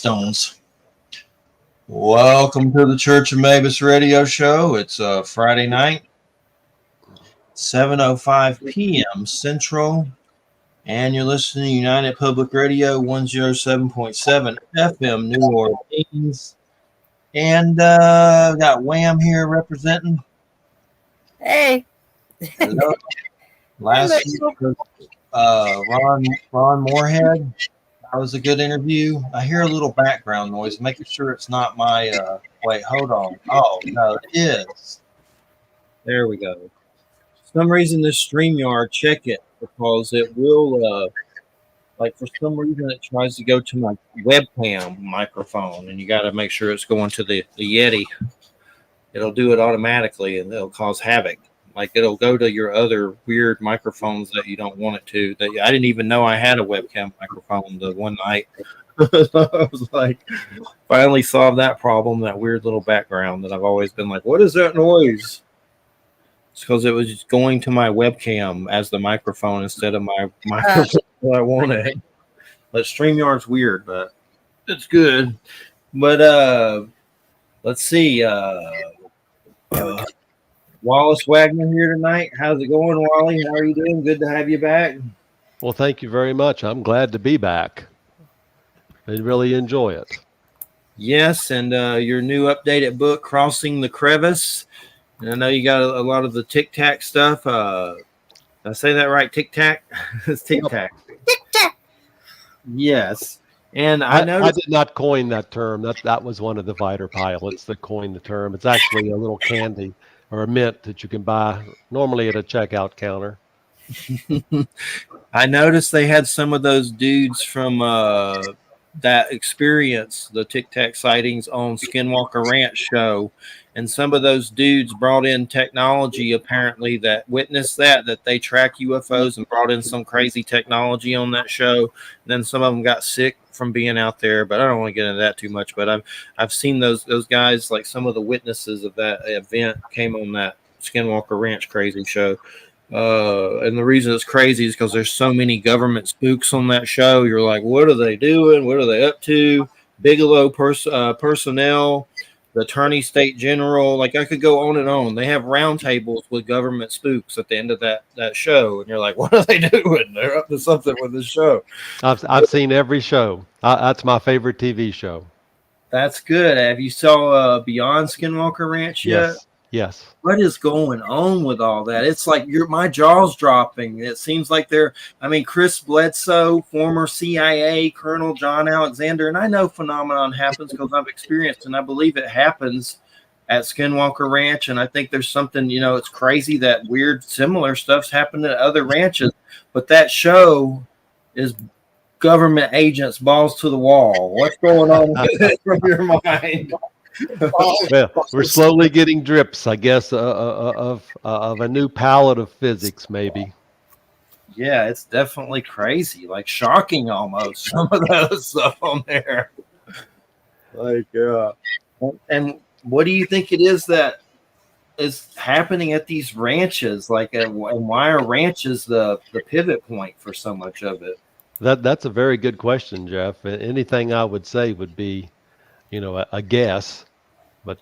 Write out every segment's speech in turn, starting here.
Flintstones. Welcome to the Church of Mabus radio show. It's Friday night, 7:05 p.m. Central, and you're listening to United Public Radio 107.7 FM New Orleans. And we got Wham here representing. Hey. Hello. Last week was Ron Moorhead. That was a good interview. I hear a little background noise, making sure it's not my wait, hold on. Oh, no, it is. There we go. For some reason, this StreamYard, check it, because it will, for some reason, it tries to go to my webcam microphone, and you got to make sure it's going to the Yeti. It'll do it automatically, and it'll cause havoc. Like, it'll go to your other weird microphones that you don't want it to. That I didn't even know I had a webcam microphone the one night. I was like, finally solved that problem, that weird little background that I've always been like, what is that noise? It's because it was just going to my webcam as the microphone instead of my microphone that I wanted. But StreamYard's weird, but it's good. But let's see. Wallace Wagner here tonight. How's it going, Wally? How are you doing? Good to have you back. Well, thank you very much. I'm glad to be back. I really enjoy it. Yes, and your new updated book, Crossing the Crevasse. And I know you got a lot of the Tic Tac stuff. Did I say that right? Tic Tac? It's Tic Tac. Tic Tac. Yes. And I did not coin that term. That was one of the fighter pilots that coined the term. It's actually a little candy or a mint that you can buy normally at a checkout counter. I noticed they had some of those dudes from that experience, the Tic Tac sightings on Skinwalker Ranch show. And some of those dudes brought in technology, apparently, that witnessed that they track UFOs and brought in some crazy technology on that show. And then some of them got sick from being out there, but I don't want to get into that too much. But I've seen those guys, like some of the witnesses of that event came on that Skinwalker Ranch crazy show. And the reason it's crazy is because there's so many government spooks on that show. You're like, what are they doing? What are they up to? Bigelow personnel, the attorney state general, like I could go on and on. They have roundtables with government spooks at the end of that show, and you're like, what are they doing? They're up to something with this show. I've seen every show. That's my favorite TV show. That's good. Have you saw Beyond Skinwalker Ranch yet? Yes. What is going on with all that? It's like my jaw's dropping. It seems like Chris Bledsoe, former CIA Colonel John Alexander, and I know phenomenon happens because I've experienced, and I believe it happens at Skinwalker Ranch. And I think there's something, it's crazy that weird, similar stuff's happened at other ranches, but that show is government agents balls to the wall. What's going on with it from your mind? Well, we're slowly getting drips, I guess, of a new palette of physics, maybe. Yeah, it's definitely crazy, like shocking almost, some of those stuff on there. And what do you think it is that is happening at these ranches? And why are ranches the pivot point for so much of it? That's a very good question, Jeff. Anything I would say would be, a guess, but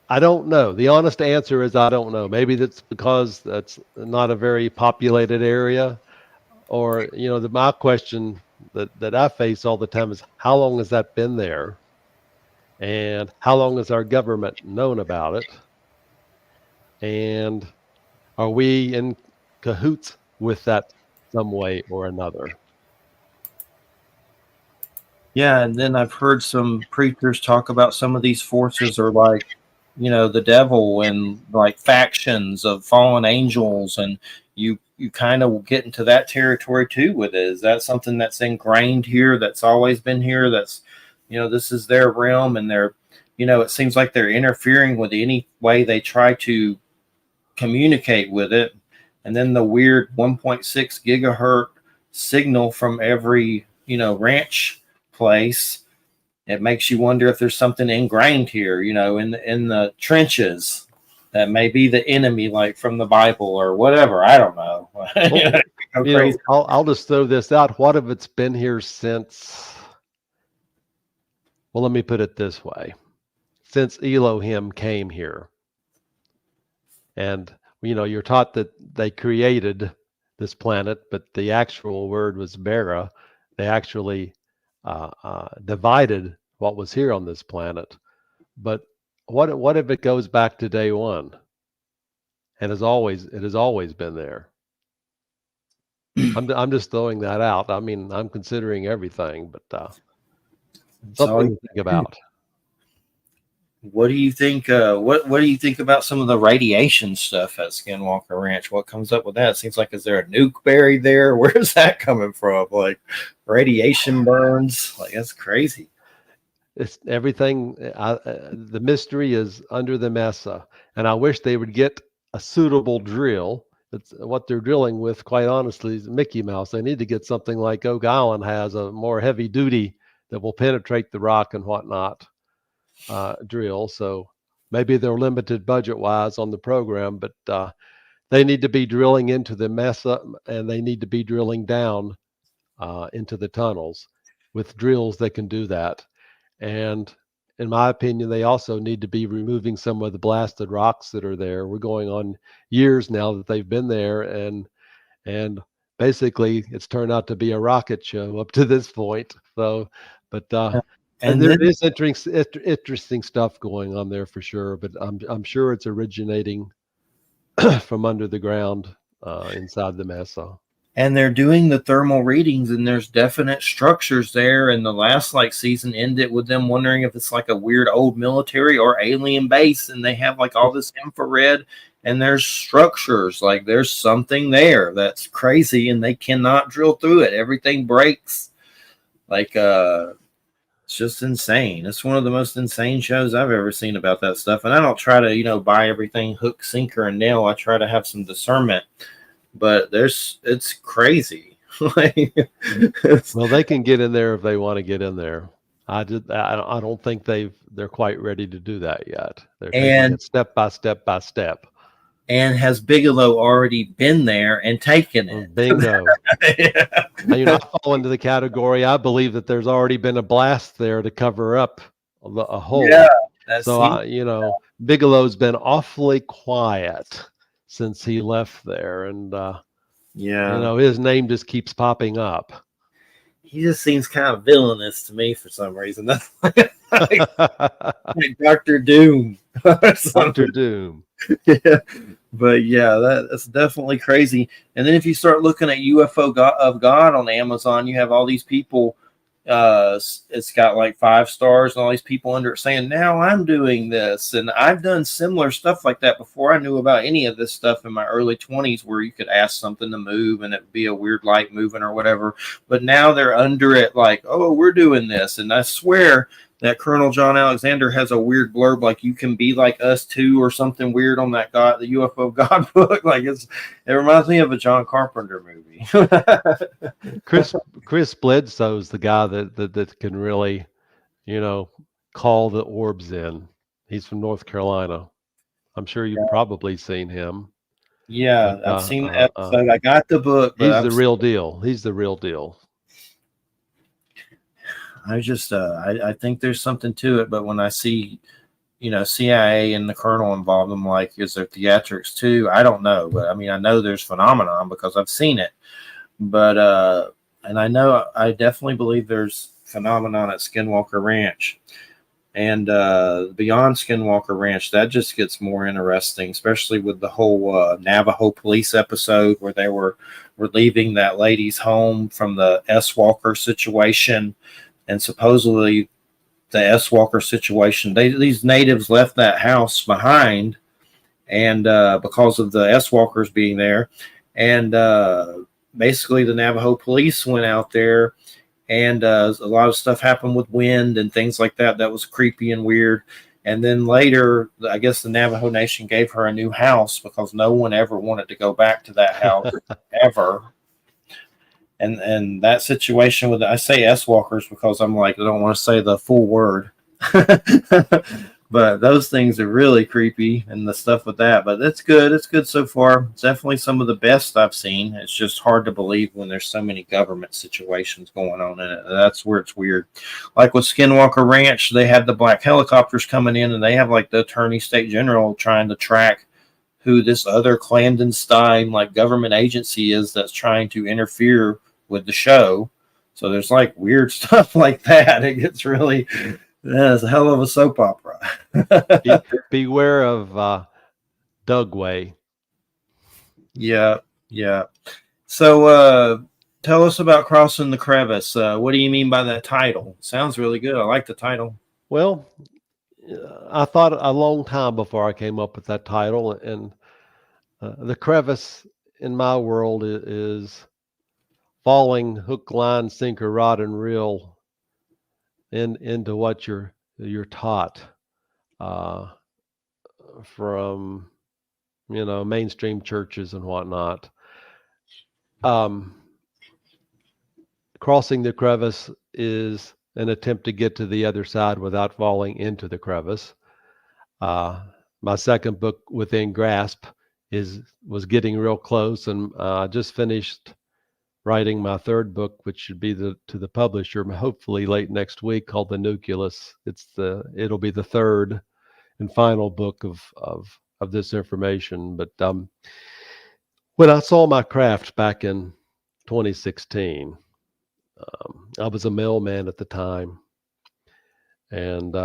I don't know. The honest answer is I don't know. Maybe that's because that's not a very populated area, or my question that I face all the time is how long has that been there, and how long has our government known about it, and are we in cahoots with that some way or another? Yeah, and then I've heard some preachers talk about some of these forces are like, the devil and like factions of fallen angels, and you kind of get into that territory too with it. Is that something that's ingrained here, that's always been here, that's, this is their realm, and they're, it seems like they're interfering with any way they try to communicate with it. And then the weird 1.6 gigahertz signal from every, ranch place, it makes you wonder if there's something ingrained here, in the trenches that may be the enemy, like from the Bible or whatever. I don't know. I'll just throw this out. What if it's been here since Well, let me put it this way. Since Elohim came here, and you're taught that they created this planet, but the actual word was bara. They actually divided what was here on this planet. But what if it goes back to day one, and it has always been there? I'm just throwing that out. I mean, I'm considering everything, but something to think about. What do you think? What do you think about some of the radiation stuff at Skinwalker Ranch? What comes up with that? It seems like, is there a nuke buried there? Where's that coming from? Like radiation burns? Like that's crazy. It's everything. The mystery is under the mesa, and I wish they would get a suitable drill. It's what they're drilling with, quite honestly, is Mickey Mouse. They need to get something like Oak Island has, a more heavy duty that will penetrate the rock and whatnot drill. So maybe they're limited budget wise on the program, but they need to be drilling into the mesa, and they need to be drilling down into the tunnels with drills that can do that. And in my opinion, they also need to be removing some of the blasted rocks that are there. We're going on years now that they've been there, and basically it's turned out to be a rocket show up to this point. So, but and there is interesting stuff going on there for sure. But I'm sure it's originating from under the ground inside the mesa. And they're doing the thermal readings, and there's definite structures there. And the last season ended with them wondering if it's like a weird old military or alien base, and they have like all this infrared, and there's structures. Like there's something there that's crazy, and they cannot drill through it. Everything breaks. Like it's just insane. It's one of the most insane shows I've ever seen about that stuff. And I don't try to buy everything hook, sinker, and nail. I try to have some discernment. But it's crazy. Well, they can get in there if they want to get in there. I don't think they're quite ready to do that yet. They're taking it step by step by step. And has Bigelow already been there and taken it? Bingo. Yeah. I fall into the category. I believe that there's already been a blast there to cover up a hole. Yeah, so Bigelow's been awfully quiet since he left there, and his name just keeps popping up. He just seems kind of villainous to me for some reason. That's like Dr. Doom. Dr. Doom. Yeah. But yeah, that's definitely crazy. And then if you start looking at UFO of God on Amazon, you have all these people. It's got like 5 stars and all these people under it saying, now I'm doing this. And I've done similar stuff like that before I knew about any of this stuff in my early 20s, where you could ask something to move and it'd be a weird light moving or whatever. But now they're under it like, oh, we're doing this. And I swear that Colonel John Alexander has a weird blurb like, you can be like us too, or something weird on that the UFO God book. Like it reminds me of a John Carpenter movie. Chris Bledsoe's the guy that can really, call the orbs in. He's from North Carolina. I'm sure you've probably seen him. Yeah, I've seen the episode. I got the book. But he's the real deal. He's the real deal. I just I think there's something to it, but when I see CIA and the colonel involved, I'm like, is there theatrics too? I don't know, but I mean, I know there's phenomenon because I've seen it, but and I definitely believe there's phenomenon at Skinwalker Ranch, and beyond Skinwalker Ranch, that just gets more interesting, especially with the whole Navajo police episode where they were relieving that lady's home from the S. Walker situation. And supposedly the S. Walker situation, these natives left that house behind, and because of the S. Walkers being there, and basically the Navajo police went out there, and a lot of stuff happened with wind and things like that. That was creepy and weird. And then later, I guess the Navajo Nation gave her a new house because no one ever wanted to go back to that house ever. And that situation with, I say S walkers because I'm like, I don't want to say the full word, But those things are really creepy, and the stuff with that. But it's good. It's good so far. It's definitely some of the best I've seen. It's just hard to believe when there's so many government situations going on in it. That's where it's weird. Like with Skinwalker Ranch, they had the black helicopters coming in, and they have like the attorney state general trying to track who this other clandestine like government agency is that's trying to interfere with the show. So there's like weird stuff like that. It gets really, it's a hell of a soap opera. Beware of Dugway. Yeah, yeah. So tell us about Crossing the Crevasse. What do you mean by that title? Sounds really good. I like the title. Well, I thought a long time before I came up with that title, and the crevice in my world is falling hook, line, sinker, rod, and reel into what you're taught from mainstream churches and whatnot. Crossing the crevice is an attempt to get to the other side without falling into the crevice. My second book, Within Grasp, was getting real close, and I just finished writing my third book, which should be to the publisher hopefully late next week, called The Nucleus. It'll be the third and final book of this information. But when I saw my craft back in 2016, I was a mailman at the time, and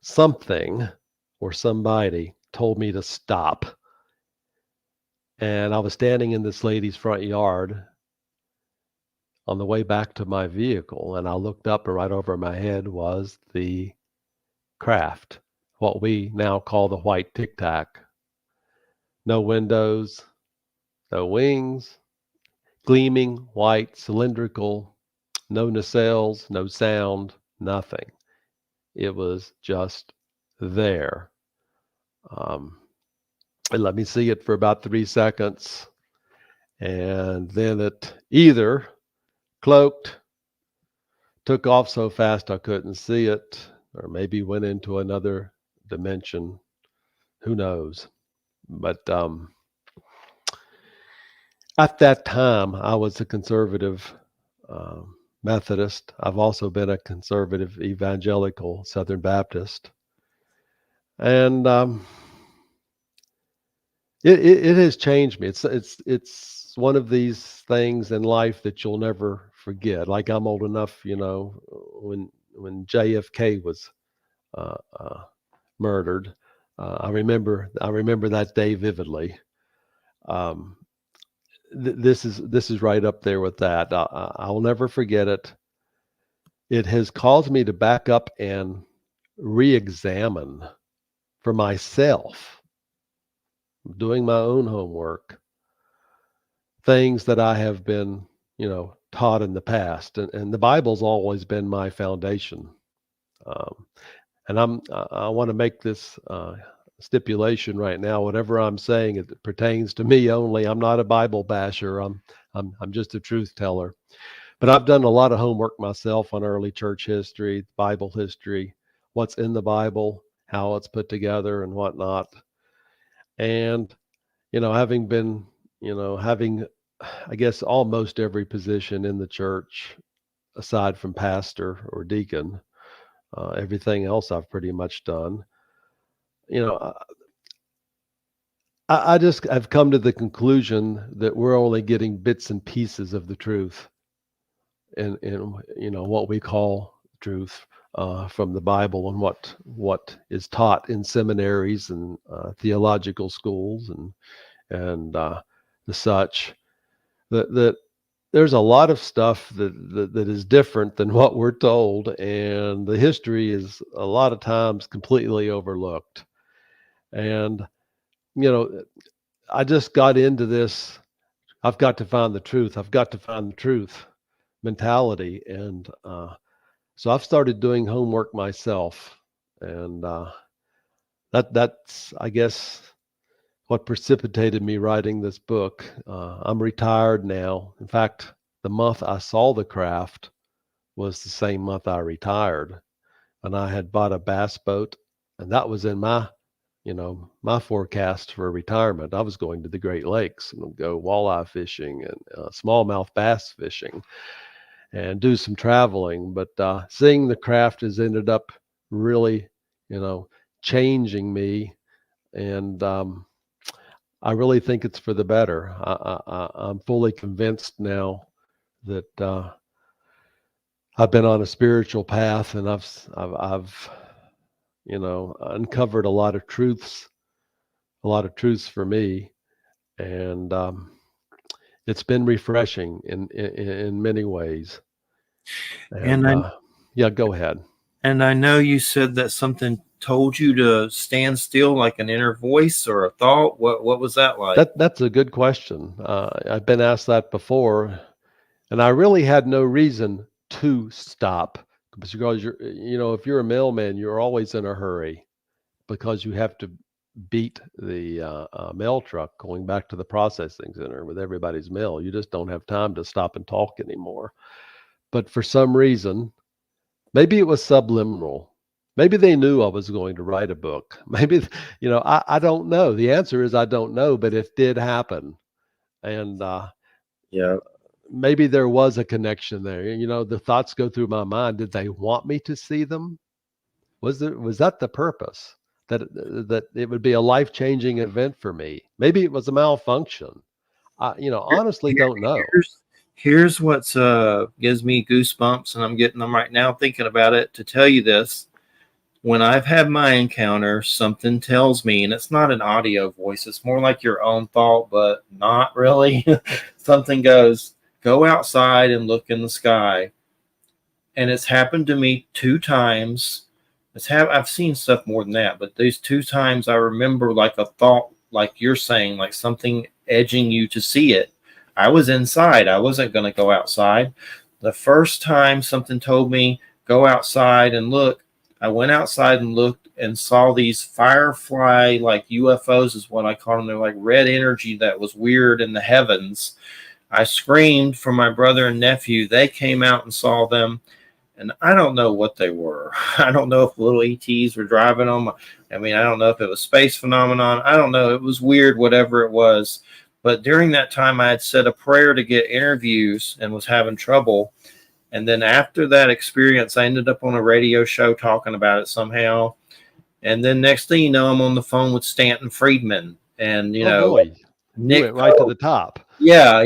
something or somebody told me to stop. And I was standing in this lady's front yard on the way back to my vehicle, and I looked up, and right over my head was the craft, what we now call the white Tic Tac. No windows, no wings, gleaming white, cylindrical, no nacelles, no sound, nothing. It was just there. And let me see it for about 3 seconds, and then it either cloaked, took off so fast I couldn't see it, or maybe went into another dimension. Who knows? But at that time, I was a conservative Methodist. I've also been a conservative evangelical Southern Baptist. And it has changed me. It's one of these things in life that you'll never forget. Like, I'm old enough, when JFK was murdered. I remember that day vividly. This is right up there with that. I'll never forget it. It has caused me to back up and re-examine for myself, doing my own homework, things that I have been, taught in the past, and the Bible's always been my foundation. And I want to make this stipulation right now. Whatever I'm saying, it pertains to me only. I'm not a Bible basher. I'm just a truth teller. But I've done a lot of homework myself on early church history, Bible history, what's in the Bible, how it's put together, and whatnot. And having been, having, I guess, almost every position in the church, aside from pastor or deacon, everything else I've pretty much done. I just have come to the conclusion that we're only getting bits and pieces of the truth, in what we call truth from the Bible, and what is taught in seminaries and theological schools and the such. That there's a lot of stuff that is different than what we're told, and the history is a lot of times completely overlooked. And I just got into this, I've got to find the truth mentality, and so I've started doing homework myself, and that's, I guess, what precipitated me writing this book. I'm retired now. In fact, the month I saw the craft was the same month I retired, and I had bought a bass boat And that was in my, my forecast for retirement. I was going to the Great Lakes and go walleye fishing and smallmouth bass fishing and do some traveling. But seeing the craft has ended up really, changing me. And I really think it's for the better. I'm fully convinced now that I've been on a spiritual path, and I've uncovered a lot of truths for me, and it's been refreshing in many ways. And yeah, go ahead. And I know you said that something told you to stand still, like an inner voice or a thought. What was that like? That's a good question. I've been asked that before, and I really had no reason to stop, because if you're a mailman, you're always in a hurry because you have to beat the mail truck going back to the processing center with everybody's mail. You just don't have time to stop and talk anymore. But for some reason, maybe it was subliminal. Maybe they knew I was going to write a book. Maybe, I don't know. The answer is I don't know, but it did happen. And Yeah. maybe there was a connection there. The thoughts go through my mind. Did they want me to see them? Was that the purpose? That it would be a life-changing event for me? Maybe it was a malfunction. Honestly don't know. Here's what's gives me goosebumps, and I'm getting them right now thinking about it, to tell you this. When I've had my encounter, something tells me, and it's not an audio voice, it's more like your own thought, but not really. Something goes, go outside and look in the sky. And it's happened to me 2 times. I've seen stuff more than that, but these 2 times I remember like a thought, like you're saying, like something edging you to see it. I was inside. I wasn't going to go outside. The first time something told me, go outside and look, I went outside and looked and saw these firefly, like UFOs is what I call them. They're like red energy that was weird in the heavens. I screamed for my brother and nephew. They came out and saw them. And I don't know what they were. I don't know if little ETs were driving them. I mean, I don't know if it was space phenomenon. I don't know. It was weird, whatever it was. But during that time, I had said a prayer to get interviews and was having trouble. And then after that experience, I ended up on a radio show talking about it somehow. And then next thing you know, I'm on the phone with Stanton Friedman. And, boy. Nick You went right to the top. Yeah.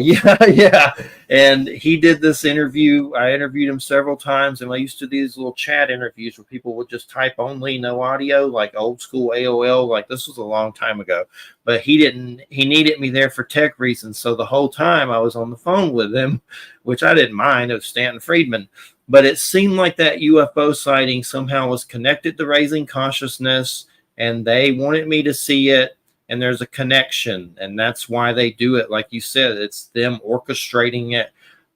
And he did this interview. I interviewed him several times, and I used to do these little chat interviews where people would just type only, no audio, like old school AOL. Like, this was a long time ago, but he needed me there for tech reasons. So the whole time I was on the phone with him, which I didn't mind. It was Stanton Friedman, but it seemed like that UFO sighting somehow was connected to raising consciousness, and they wanted me to see it. And there's a connection, and that's why they do it. Like you said, it's them orchestrating it,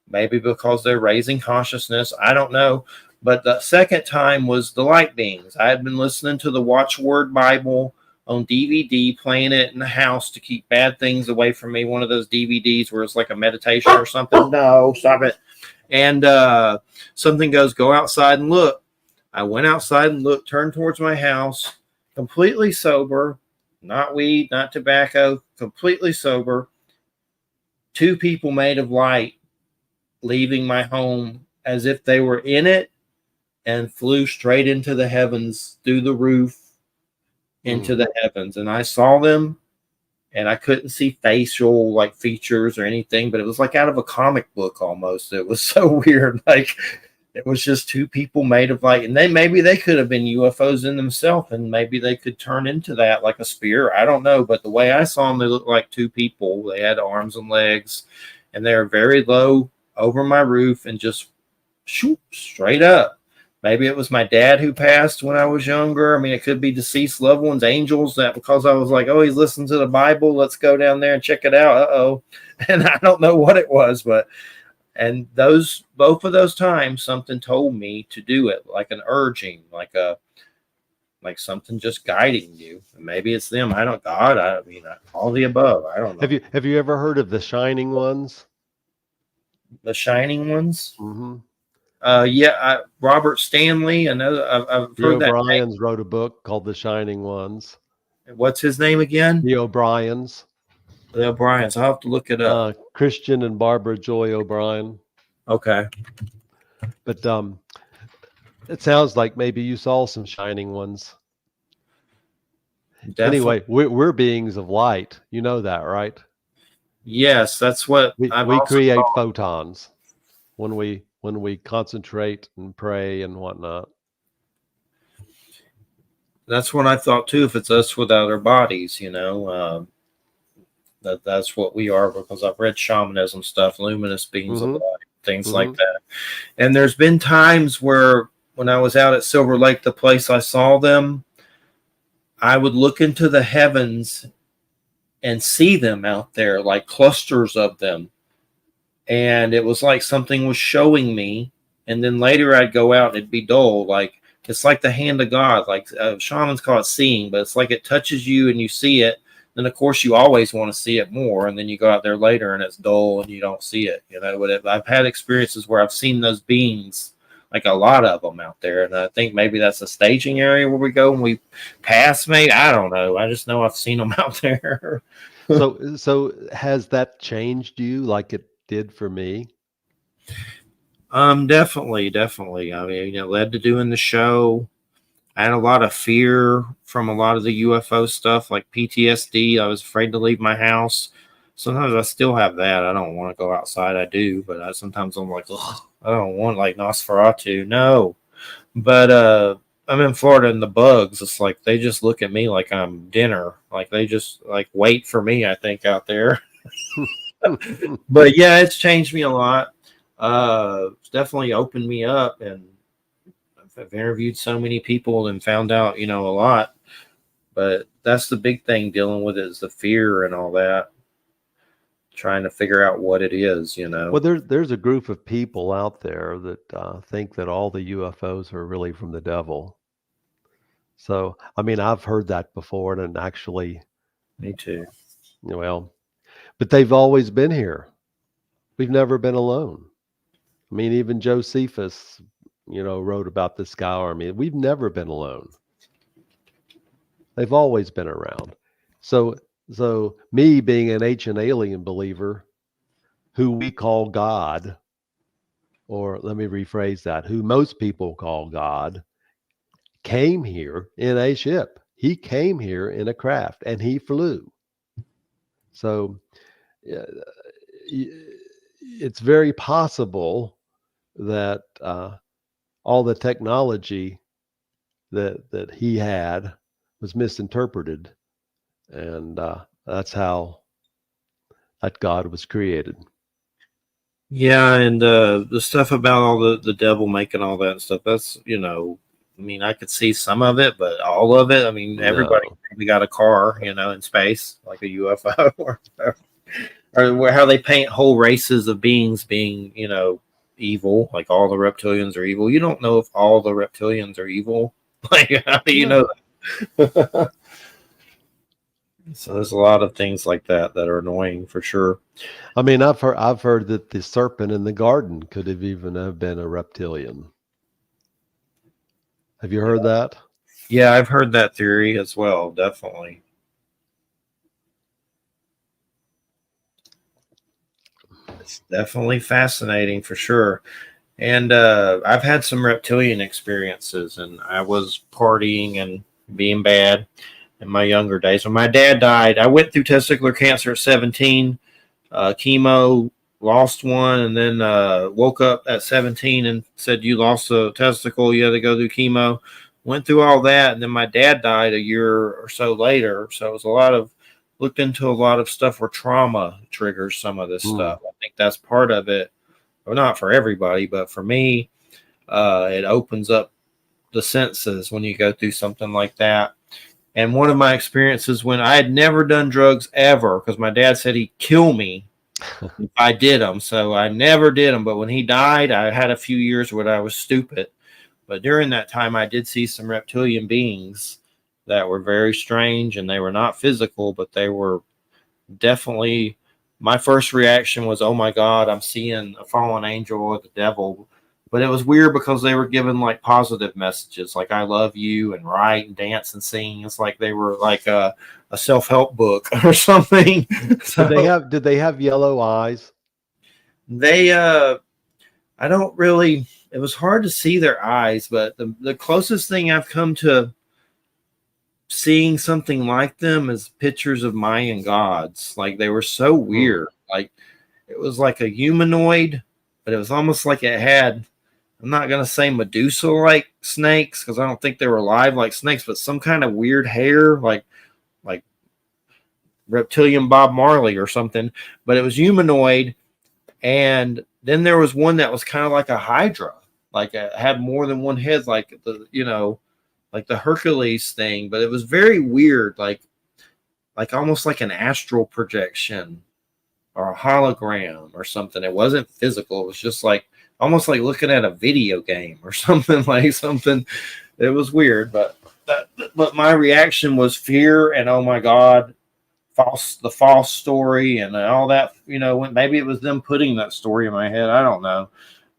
maybe because they're raising consciousness. I don't know. But the second time was the light beings. I had been listening to the Watchword Bible on DVD, playing it in the house to keep bad things away from me. One of those DVDs where it's like a meditation or something. No, stop it. And something goes, go outside and look. I went outside and looked, turned towards my house, completely sober. Not weed, not tobacco, completely sober. 2 people made of light leaving my home as if they were in it and flew straight into the heavens, through the roof, into the heavens. And I saw them, and I couldn't see facial like features or anything, but it was like out of a comic book almost. It was so weird. Like, it was just 2 people made of light, and maybe they could have been UFOs in themselves, and maybe they could turn into that like a spear. I don't know, but the way I saw them, they looked like 2 people. They had arms and legs, and they were very low over my roof and just shoot straight up. Maybe it was my dad who passed when I was younger. I mean, it could be deceased loved ones, angels, that because I was like, oh, he's listening to the Bible. Let's go down there and check it out. Uh-oh. And I don't know what it was, but and both of those times, something told me to do it, like an urging, like something just guiding you. Maybe it's them. I mean, all the above. I don't know. Have you ever heard of the Shining Ones? The Shining Ones? Mm-hmm. Robert Stanley. I know I've The heard that O'Briens wrote a book called The Shining Ones. name. What's his name again? The O'Briens. The O'Briens. I'll have to look it up. Christian and Barbara Joy O'Brien. Okay. But it sounds like maybe you saw some shining ones. Definitely. Anyway, we're beings of light. You know that, right? Yes, that's what we create photons when we concentrate and pray and whatnot. That's what I thought too. If it's us without our bodies, that's what we are, because I've read shamanism stuff, luminous beings of light, things like that. And there's been times where when I was out at Silver Lake, the place I saw them, I would look into the heavens and see them out there, like clusters of them. And it was like something was showing me. And then later I'd go out and it'd be dull. Like, it's like the hand of God. Like shamans call it seeing, but it's like it touches you and you see it. Then, of course, you always want to see it more. And then you go out there later and it's dull and you don't see it. But I've had experiences where I've seen those beings, like a lot of them out there. And I think maybe that's a staging area where we go and we pass, maybe. I don't know. I just know I've seen them out there. So has that changed you like it did for me? Definitely. I mean, it led to doing the show. I had a lot of fear from a lot of the UFO stuff, like PTSD. I was afraid to leave my house. Sometimes I still have that. I don't want to go outside. I do, but sometimes I'm like, ugh, I don't want like Nosferatu. No. But I'm in Florida, and the bugs, it's like they just look at me like I'm dinner. Like they just like wait for me, I think, out there. But yeah, it's changed me a lot. It's definitely opened me up, and I've interviewed so many people and found out, a lot. But that's the big thing dealing with, is the fear and all that. Trying to figure out what it is, Well, there's a group of people out there that think that all the UFOs are really from the devil. So, I mean, I've heard that before, and actually, me too. Well, but they've always been here. We've never been alone. I mean, even Josephus, wrote about the Sky Army. We've never been alone. They've always been around. So me being an ancient alien believer, who we call God, or let me rephrase that, who most people call God, came here in a ship. He came here in a craft, and he flew. So it's very possible that all the technology that he had was misinterpreted, and that's how that God was created. Yeah, and the stuff about all the devil making all that stuff, that's, I mean, I could see some of it, but all of it, I mean, everybody got a car, in space, like a UFO, or how they paint whole races of beings being, evil, like all the reptilians are evil. You don't know if all the reptilians are evil. Like, how do you know that? So there's a lot of things like that are annoying for sure. I mean, I've heard that the serpent in the garden could have been a reptilian. Have you heard that? Yeah, I've heard that theory as well, definitely. It's definitely fascinating for sure. And I've had some reptilian experiences, and I was partying and being bad in my younger days. When my dad died, I went through testicular cancer at 17, chemo, lost one, and then woke up at 17 and said, you lost a testicle, you had to go through chemo. Went through all that, and then my dad died a year or so later. So it was looked into a lot of stuff where trauma triggers some of this stuff. I think that's part of it. Well, not for everybody, but for me, it opens up the senses when you go through something like that. And one of my experiences, when I had never done drugs ever, because my dad said he'd kill me if I did them. So I never did them. But when he died, I had a few years where I was stupid. But during that time, I did see some reptilian beings that were very strange, and they were not physical, but they were definitely. My first reaction was, oh my God, I'm seeing a fallen angel or the devil. But it was weird because they were given like positive messages, like "I love you" and write and dance and sing. It's like they were like a self help book or something. So Did they have yellow eyes? they I don't really. It was hard to see their eyes, but the closest thing I've come to seeing something like them is pictures of Mayan gods. Like they were so weird. Like it was like a humanoid, but it was almost like it had. I'm not gonna say Medusa like snakes because I don't think they were alive like snakes, but some kind of weird hair, like reptilian Bob Marley or something. But it was humanoid, and then there was one that was kind of like a Hydra, like it had more than one head, like like the Hercules thing. But it was very weird, like almost like an astral projection or a hologram or something. It wasn't physical. It was just like almost like looking at a video game or something like something. It was weird, but my reaction was fear and oh my god, the false story and all that. Maybe it was them putting that story in my head. I don't know,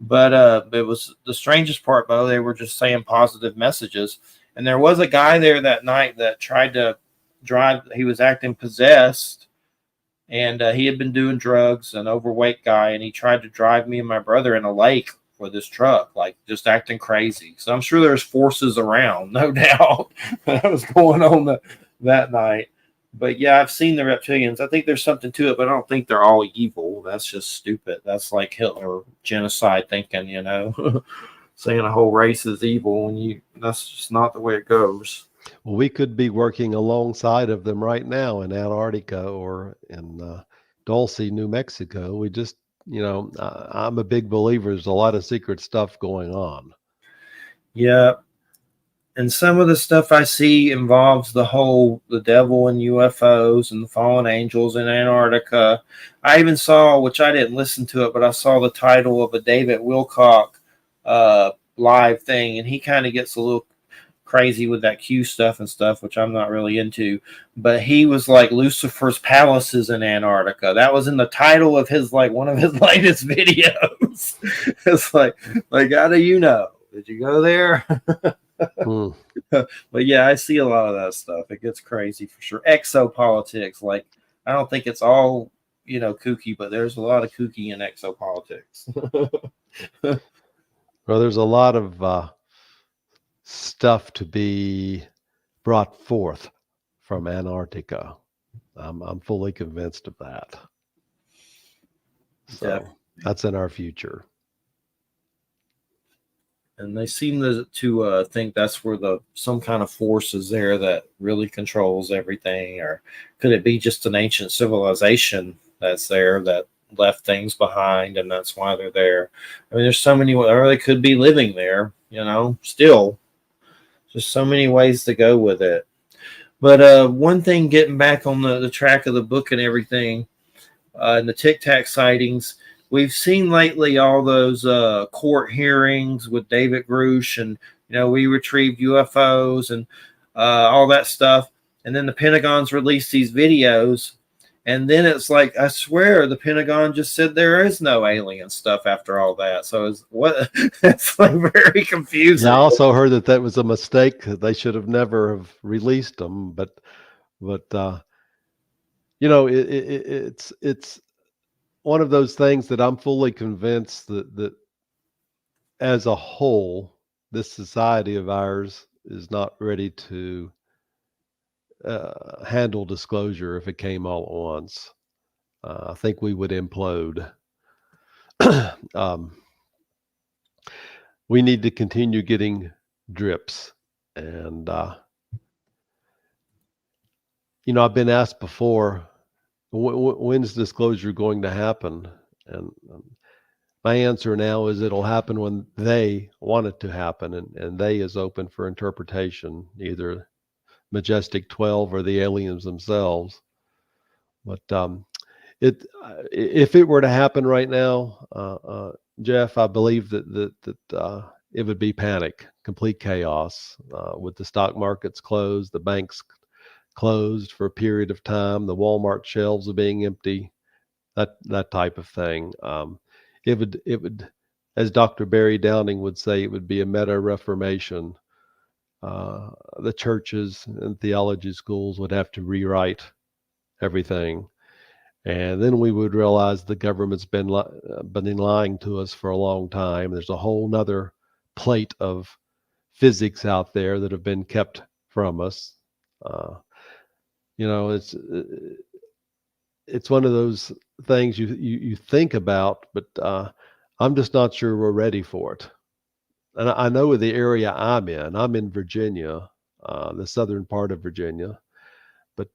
but it was the strangest part. Though they were just saying positive messages, and there was a guy there that night that tried to drive. He was acting possessed and he had been doing drugs, an overweight guy, and he tried to drive me and my brother in a lake with his truck, like just acting crazy. So I'm sure there's forces around, no doubt, that was going on that night. But yeah, I've seen the reptilians. I think there's something to it, but I don't think they're all evil. That's just stupid. That's like Hitler genocide thinking, saying a whole race is evil when that's just not the way it goes. Well, we could be working alongside of them right now in Antarctica or in Dulce, New Mexico. We just, I'm a big believer. There's a lot of secret stuff going on. Yeah. And some of the stuff I see involves the devil and UFOs and the fallen angels in Antarctica. I even saw, which I didn't listen to it, but I saw the title of a David Wilcock live thing, and he kind of gets a little crazy with that Q stuff and stuff, which I'm not really into. But he was like Lucifer's palaces in Antarctica. That was in the title of his one of his latest videos. It's like how do you know? Did you go there? But yeah, I see a lot of that stuff. It gets crazy for sure. Exopolitics, I don't think it's all kooky, but there's a lot of kooky in exopolitics. Well, there's a lot of stuff to be brought forth from Antarctica. I'm fully convinced of that. So that's in our future. And they seem to think that's where some kind of force is there that really controls everything. Or could it be just an ancient civilization that's there that left things behind, and that's why they're there? I mean, there's so many, or they could be living there, still. Just so many ways to go with it. But one thing, getting back on the track of the book and everything, and the Tic Tac sightings, we've seen lately all those court hearings with David Grush, and we retrieved UFOs and all that stuff. And then the Pentagon's released these videos, and then it's like, I swear the Pentagon just said there is no alien stuff after all that. So it's like very confusing. I also heard that was a mistake. They should have never have released them. But it's one of those things that I'm fully convinced that as a whole, this society of ours is not ready to handle disclosure if it came all at once. I think we would implode. We need to continue getting drips. And, I've been asked before, when's disclosure going to happen? And my answer now is it'll happen when they want it to happen. And they is open for interpretation, either Majestic 12 or the aliens themselves. But if it were to happen right now, Jeff, I believe that it would be panic, complete chaos, with the stock markets closed, the banks closed for a period of time, the Walmart shelves are being empty, that type of thing. It would as Dr. Barry Downing would say, it would be a meta-reformation. The churches and theology schools would have to rewrite everything. And then we would realize the government's been lying to us for a long time. There's a whole nother plate of physics out there that have been kept from us. It's one of those things you think about, but I'm just not sure we're ready for it. And I know the area I'm in Virginia, the southern part of Virginia, but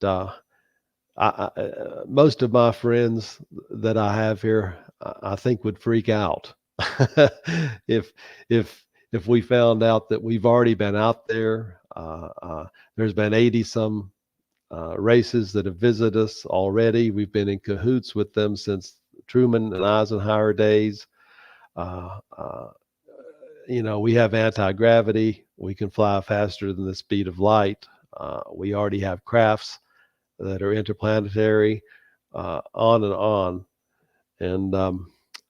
most of my friends that I have here, I think would freak out if we found out that we've already been out there. There's been 80 some races that have visited us already. We've been in cahoots with them since Truman and Eisenhower days. We have anti-gravity. We can fly faster than the speed of light. We already have crafts that are interplanetary, on and on. And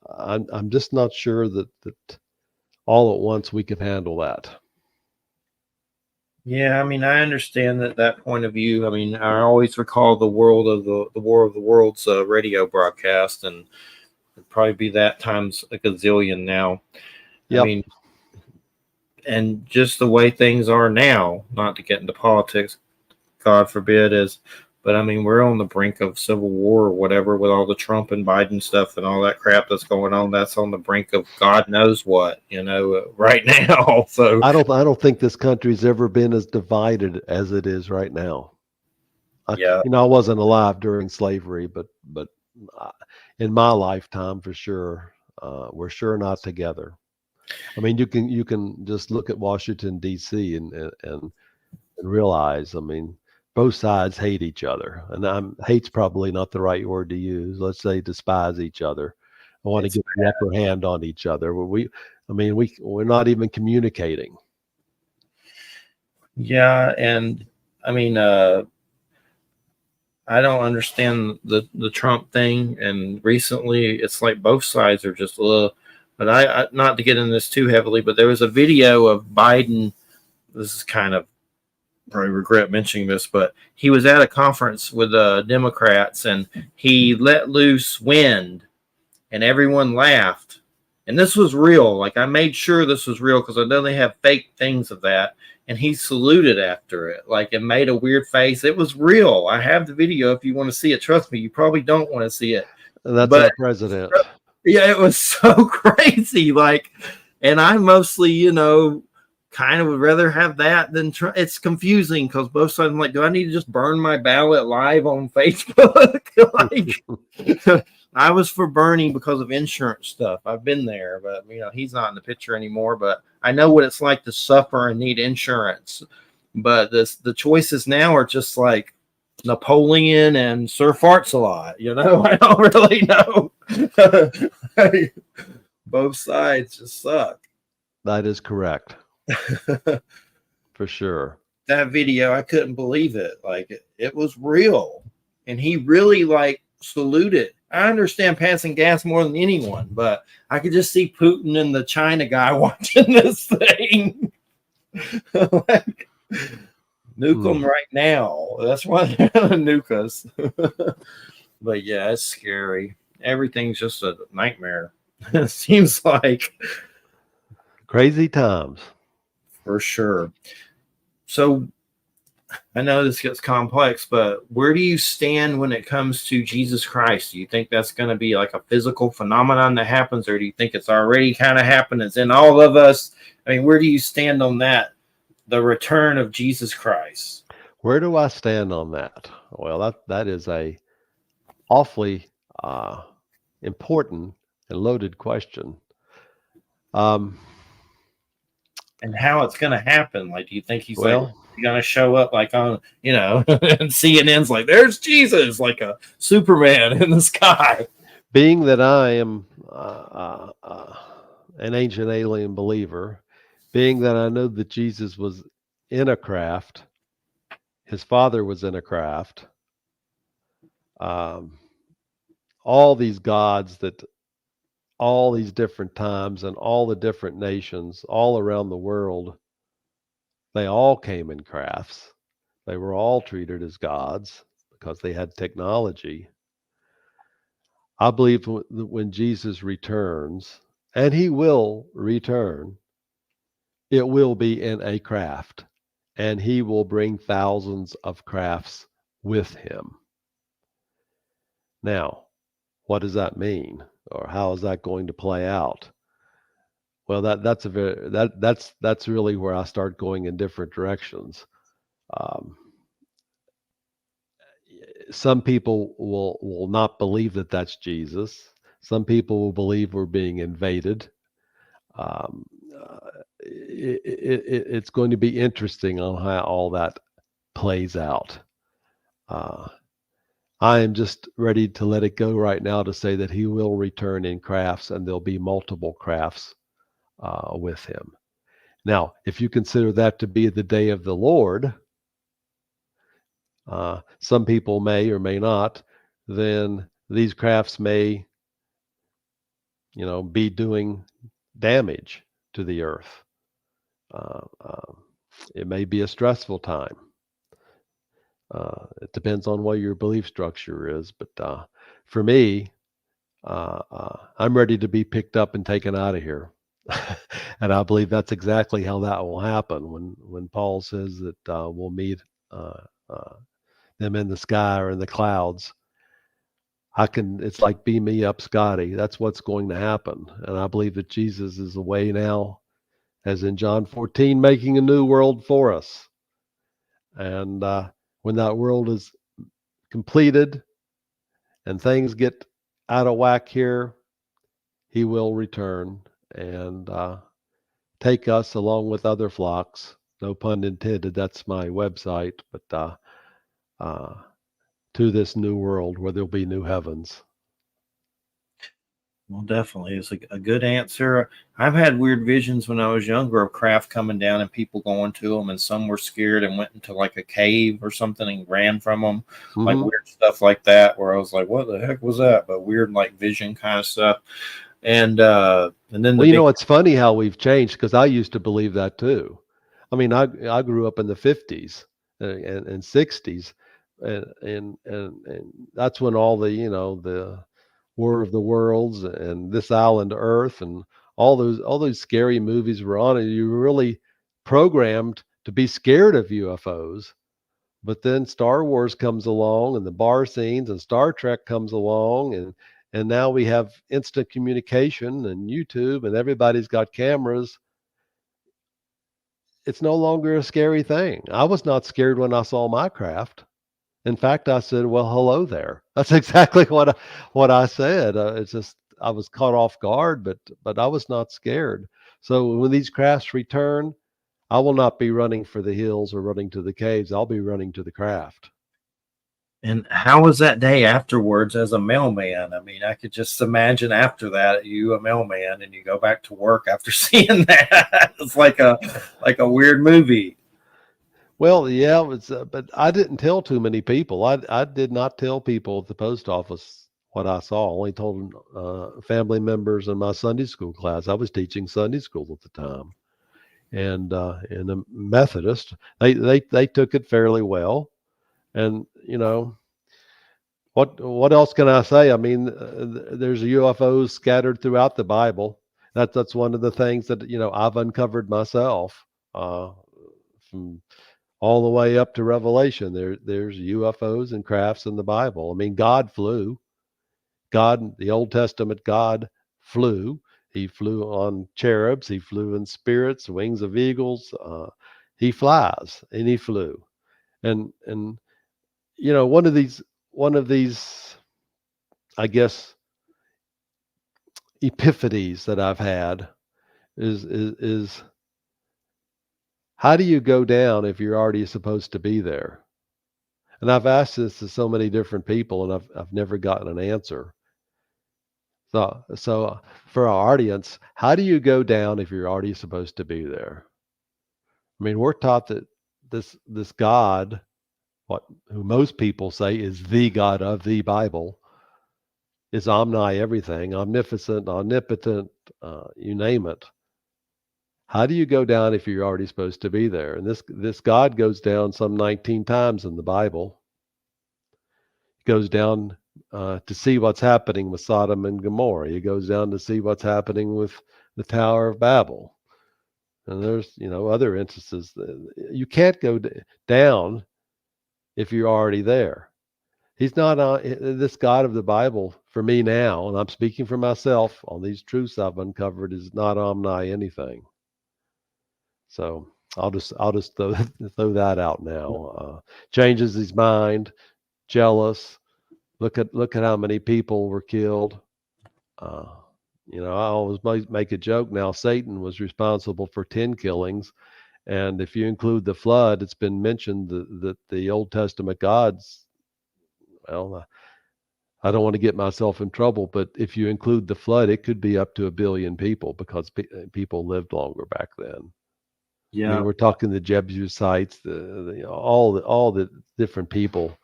I'm just not sure that all at once we can handle that. Yeah, I mean, I understand that point of view. I mean, I always recall the War of the Worlds radio broadcast, and it'd probably be that times a gazillion now. Yep. I mean, and just the way things are now, not to get into politics, God forbid, but I mean, we're on the brink of civil war or whatever with all the Trump and Biden stuff and all that crap that's going on. That's on the brink of God knows what, right now. So I don't think this country's ever been as divided as it is right now. Yeah. I wasn't alive during slavery, but in my lifetime, for sure, we're sure not together. I mean, you can just look at Washington D.C. and realize, I mean, both sides hate each other, and hate's probably not the right word to use. Let's say despise each other. I want to get the upper hand on each other. We're not even communicating. Yeah, and I mean, I don't understand the Trump thing. And recently, it's like both sides are just But I not to get into this too heavily, but there was a video of Biden. This is kind of, probably regret mentioning this, but he was at a conference with Democrats, and he let loose wind, and everyone laughed. And this was real. Like, I made sure this was real because I know they have fake things of that. And he saluted after it, like, and made a weird face. It was real. I have the video if you want to see it. Trust me, you probably don't want to see it. And that's our president. Yeah, it was so crazy. Like, and I mostly, kind of would rather have that than it's confusing because both sides. I'm like, do I need to just burn my ballot live on Facebook? Like, I was for Bernie because of insurance stuff. I've been there, but he's not in the picture anymore. But I know what it's like to suffer and need insurance. But the choices now are just like Napoleon and Sir Farts-a-Lot. I don't really know. Both sides just suck. That is correct. For sure. That video, I couldn't believe it. Like, it was real. And he really saluted. I understand passing gas more than anyone, but I could just see Putin and the China guy watching this thing. Like, nuke them right now. That's why they're gonna nuke us. But yeah, it's scary. Everything's just a nightmare. It seems like crazy times. For sure. So I know this gets complex, but where do you stand when it comes to Jesus Christ? Do you think that's going to be like a physical phenomenon that happens, or do you think it's already kind of happened? It's in all of us. I mean, where do you stand on that? The return of Jesus Christ. Where do I stand on that? Well, that is a awfully important and loaded question. And how it's going to happen? Like, do you think he's going to show up like on, and CNN's like, there's Jesus, like a Superman in the sky? Being that I am an ancient alien believer, being that I know that Jesus was in a craft, his father was in a craft, all these gods that all these different times and all the different nations all around the world, they all came in crafts. They were all treated as gods because they had technology. I believe when Jesus returns, and he will return, it will be in a craft, and he will bring thousands of crafts with him. Now, what does that mean, or how is that going to play out? Well, that's really where I start going in different directions. Um, some people will not believe that that's Jesus. Some people will believe we're being invaded. Um, it's going to be interesting on how all that plays out. I am just ready to let it go right now to say that he will return in crafts, and there'll be multiple crafts with him. Now, if you consider that to be the day of the Lord, some people may or may not, then these crafts may, be doing damage to the earth. It may be a stressful time. It depends on what your belief structure is, but for me, I'm ready to be picked up and taken out of here. And I believe that's exactly how that will happen when Paul says that we'll meet them in the sky or in the clouds. It's like beam me up, Scotty. That's what's going to happen. And I believe that Jesus is away now, as in John 14, making a new world for us. And when that world is completed and things get out of whack here, he will return and take us along with other flocks. No pun intended. That's my website, but to this new world where there'll be new heavens. Well, definitely. It's a good answer. I've had weird visions when I was younger of craft coming down and people going to them, and some were scared and went into like a cave or something and ran from them, like weird stuff like that, where I was like, what the heck was that? But weird, like vision kind of stuff. And then it's funny how we've changed, because I used to believe that too. I mean, I grew up in the 50s and 60s, and that's when all the the War of the Worlds and This Island Earth and all those scary movies were on, and you were really programmed to be scared of UFOs. But then Star Wars comes along, and the bar scenes, and Star Trek comes along, and now we have instant communication and YouTube, and everybody's got cameras. It's no longer a scary thing. I was not scared when I saw my craft. In fact, I said, "Well, hello there." That's exactly what I said. It's just I was caught off guard, but I was not scared. So when these crafts return, I will not be running for the hills or running to the caves. I'll be running to the craft. And how was that day afterwards as a mailman? I mean, I could just imagine after that, you a mailman, and you go back to work after seeing that. It's like a weird movie. Well, yeah, it was, but I didn't tell too many people. I did not tell people at the post office what I saw. I only told family members in my Sunday school class. I was teaching Sunday school at the time, and in the Methodist, they took it fairly well. And what else can I say? I mean, there's UFOs scattered throughout the Bible. That's one of the things that I've uncovered myself from all the way up to Revelation. There's UFOs and crafts in the Bible. I mean, God flew. God, the Old Testament God flew. He flew on cherubs. He flew in spirits, wings of eagles. He flies, and he flew. And one of these, I guess, epiphanies that I've had is how do you go down if you're already supposed to be there? And I've asked this to so many different people, and I've never gotten an answer. So for our audience, how do you go down if you're already supposed to be there? I mean, we're taught that this God, who most people say is the God of the Bible, is everything, omnipotent, omnipotent, you name it. How do you go down if you're already supposed to be there? And this God goes down some 19 times in the Bible. He goes down to see what's happening with Sodom and Gomorrah. He goes down to see what's happening with the Tower of Babel. And there's, other instances. You can't go down if you're already there. He's not this God of the Bible for me now, and I'm speaking for myself on these truths I've uncovered, is not anything. So I'll just throw that out now. Changes his mind, jealous. Look at how many people were killed. I always make a joke now. Satan was responsible for 10 killings, and if you include the flood, it's been mentioned that the Old Testament gods. Well, I don't want to get myself in trouble, but if you include the flood, it could be up to 1 billion people because people lived longer back then. Yeah. I mean, we're talking the Jebusites, all the different people,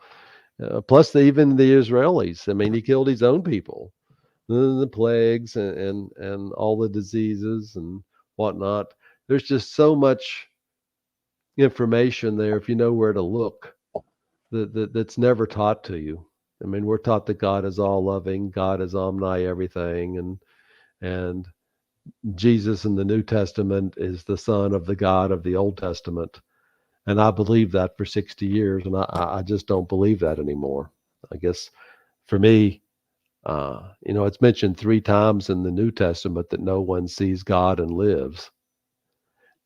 plus even the Israelis. I mean, he killed his own people, the plagues and all the diseases and whatnot. There's just so much information there if you know where to look that's never taught to you. I mean, we're taught that God is all loving, God is everything, and Jesus in the New Testament is the son of the God of the Old Testament. And I believed that for 60 years, and I just don't believe that anymore. I guess for me, it's mentioned 3 times in the New Testament that no one sees God and lives.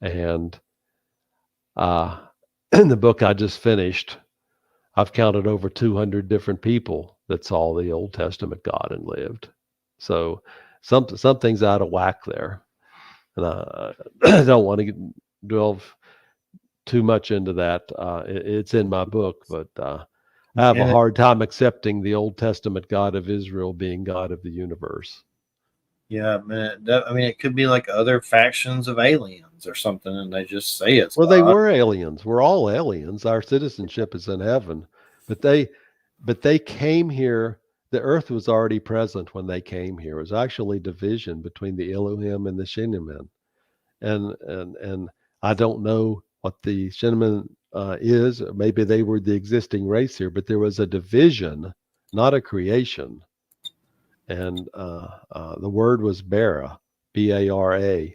And in the book I just finished, I've counted over 200 different people that saw the Old Testament God and lived. So something's out of whack there. And I don't want to delve too much into that. It's in my book, but I have a hard time accepting the Old Testament God of Israel being God of the universe. Yeah, man. I mean, it could be like other factions of aliens or something, and they just say it's Well, God. they were aliens. We're all aliens. Our citizenship is in heaven, but they came here. The earth was already present when they came here. It was actually division between the Elohim and the Shinimim, and I don't know what the Shinimim is. Maybe they were the existing race here, but there was a division, not a creation. And the word was Bara, Bara,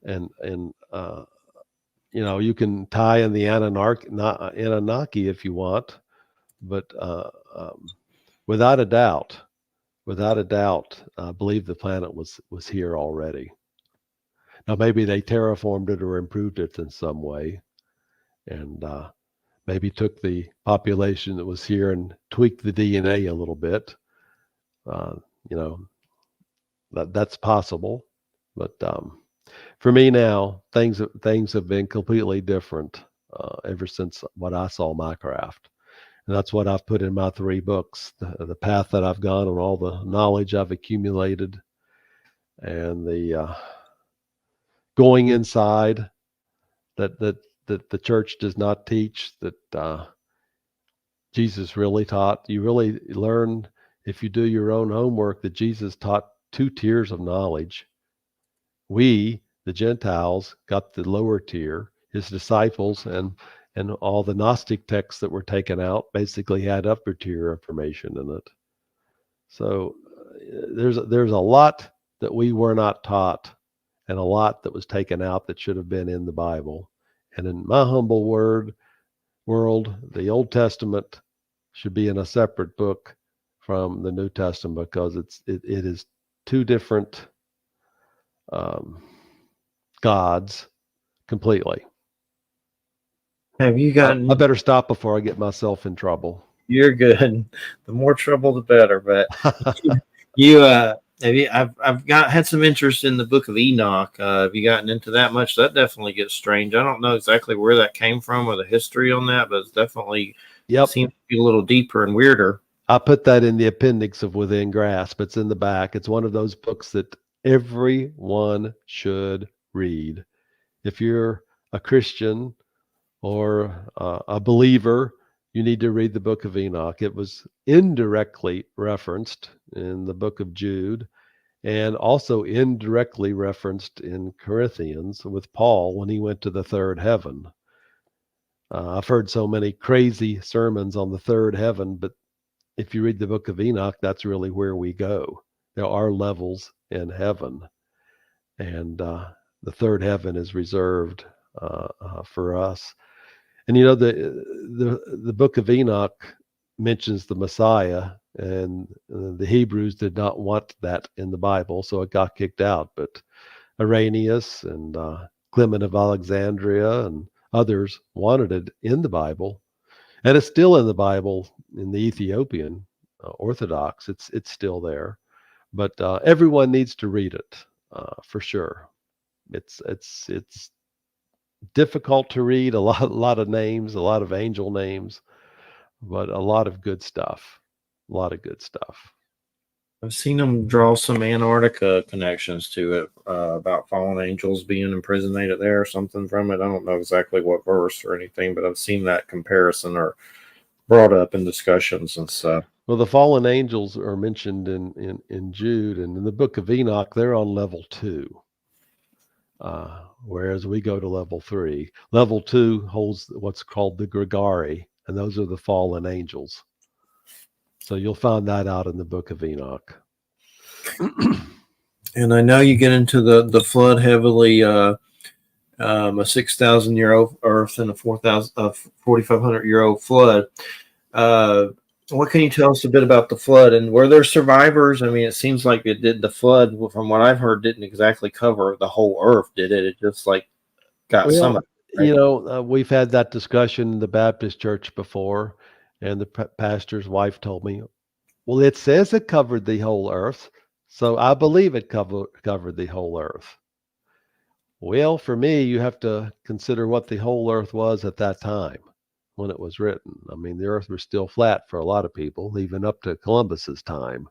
and you can tie in the Anunnaki if you want, but without a doubt, I believe the planet was here already. Now maybe they terraformed it or improved it in some way, and maybe took the population that was here and tweaked the DNA a little bit. That's possible, but for me now, things have been completely different ever since what I saw my craft, and that's what I've put in my 3 books: the path that I've gone and all the knowledge I've accumulated, and the going inside that the church does not teach, that Jesus really taught. You really learn if you do your own homework that Jesus taught 2 tiers of knowledge. We, the Gentiles, got the lower tier. His disciples and all the Gnostic texts that were taken out basically had upper tier information in it. So there's a lot that we were not taught, and a lot that was taken out that should have been in the Bible. And in my humble world, the Old Testament should be in a separate book from the New Testament because it is 2 different gods completely. Have you gotten? I better stop before I get myself in trouble. You're good. The more trouble, the better. But you have you? I've had some interest in the Book of Enoch. Have you gotten into that much? That definitely gets strange. I don't know exactly where that came from or the history on that, but it's definitely seems to be a little deeper and weirder. I put that in the appendix of Within Grasp. It's in the back. It's one of those books that everyone should read. If you're a Christian or a believer, you need to read the book of Enoch. It was indirectly referenced in the book of Jude, and also indirectly referenced in Corinthians with Paul when he went to the third heaven. I've heard so many crazy sermons on the third heaven, but if you read the book of Enoch, that's really where we go. There are levels in heaven, and the third heaven is reserved for us. And you know, the book of Enoch mentions the Messiah, and the Hebrews did not want that in the Bible, so it got kicked out. But Irenaeus and Clement of Alexandria and others wanted it in the Bible, and it's still in the Bible in the Ethiopian Orthodox. It's still there, but everyone needs to read it for sure. It's difficult to read, a lot of names, a lot of angel names, but a lot of good stuff. A lot of good stuff. I've seen them draw some Antarctica connections to it about fallen angels being imprisoned there or something from it. I don't know exactly what verse or anything, but I've seen that comparison or brought up in discussions and stuff. Well, the fallen angels are mentioned in Jude, and in the book of Enoch, they're on level 2. Whereas we go to level 3. Level 2 holds what's called the Gregari, and those are the fallen angels. So you'll find that out in the book of Enoch. And I know you get into the flood heavily, a 6,000-year-old Earth and a 4,500-year-old flood. What can you tell us a bit about the flood? And were there survivors? I mean, it seems like the flood, from what I've heard, didn't exactly cover the whole Earth, did it? It just got some of it. Right? You know, we've had that discussion in the Baptist church before, and the pastor's wife told me, well, it says it covered the whole Earth, so I believe it covered the whole Earth. Well, for me, you have to consider what the whole Earth was at that time when it was written. I mean, the Earth was still flat for a lot of people, even up to Columbus's time.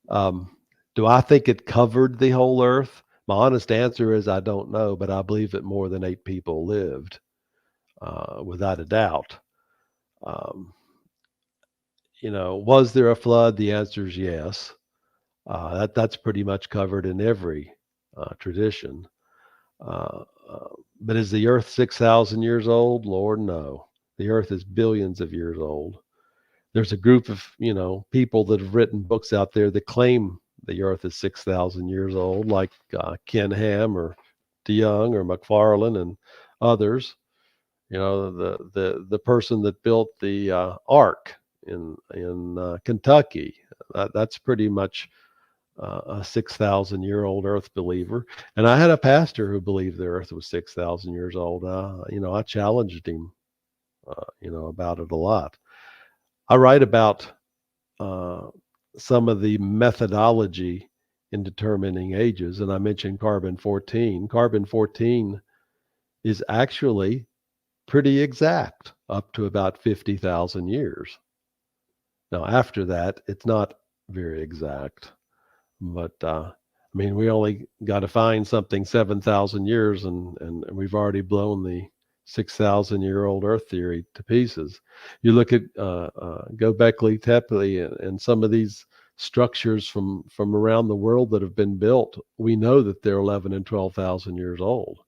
Do I think it covered the whole Earth? My honest answer is I don't know, but I believe that more than 8 people lived, without a doubt. You know, was there a flood? The answer is yes. That's pretty much covered in every tradition. But is the Earth 6,000 years old? Lord, no. The Earth is billions of years old. There's a group of, people that have written books out there that claim the Earth is 6,000 years old, like Ken Ham or DeYoung or McFarlane and others. You know, the person that built the Ark in Kentucky, that's pretty much a 6,000-year-old Earth believer. And I had a pastor who believed the Earth was 6,000 years old. I challenged him, about it a lot. I write about some of the methodology in determining ages, and I mentioned carbon-14. Carbon-14 is actually pretty exact up to about 50,000 years. Now, after that, it's not very exact, but we only got to find something 7,000 years, and we've already blown the 6,000-year-old Earth theory to pieces. You look at Göbekli Tepe and some of these structures from around the world that have been built. We know that they're 11 and 12,000 years old,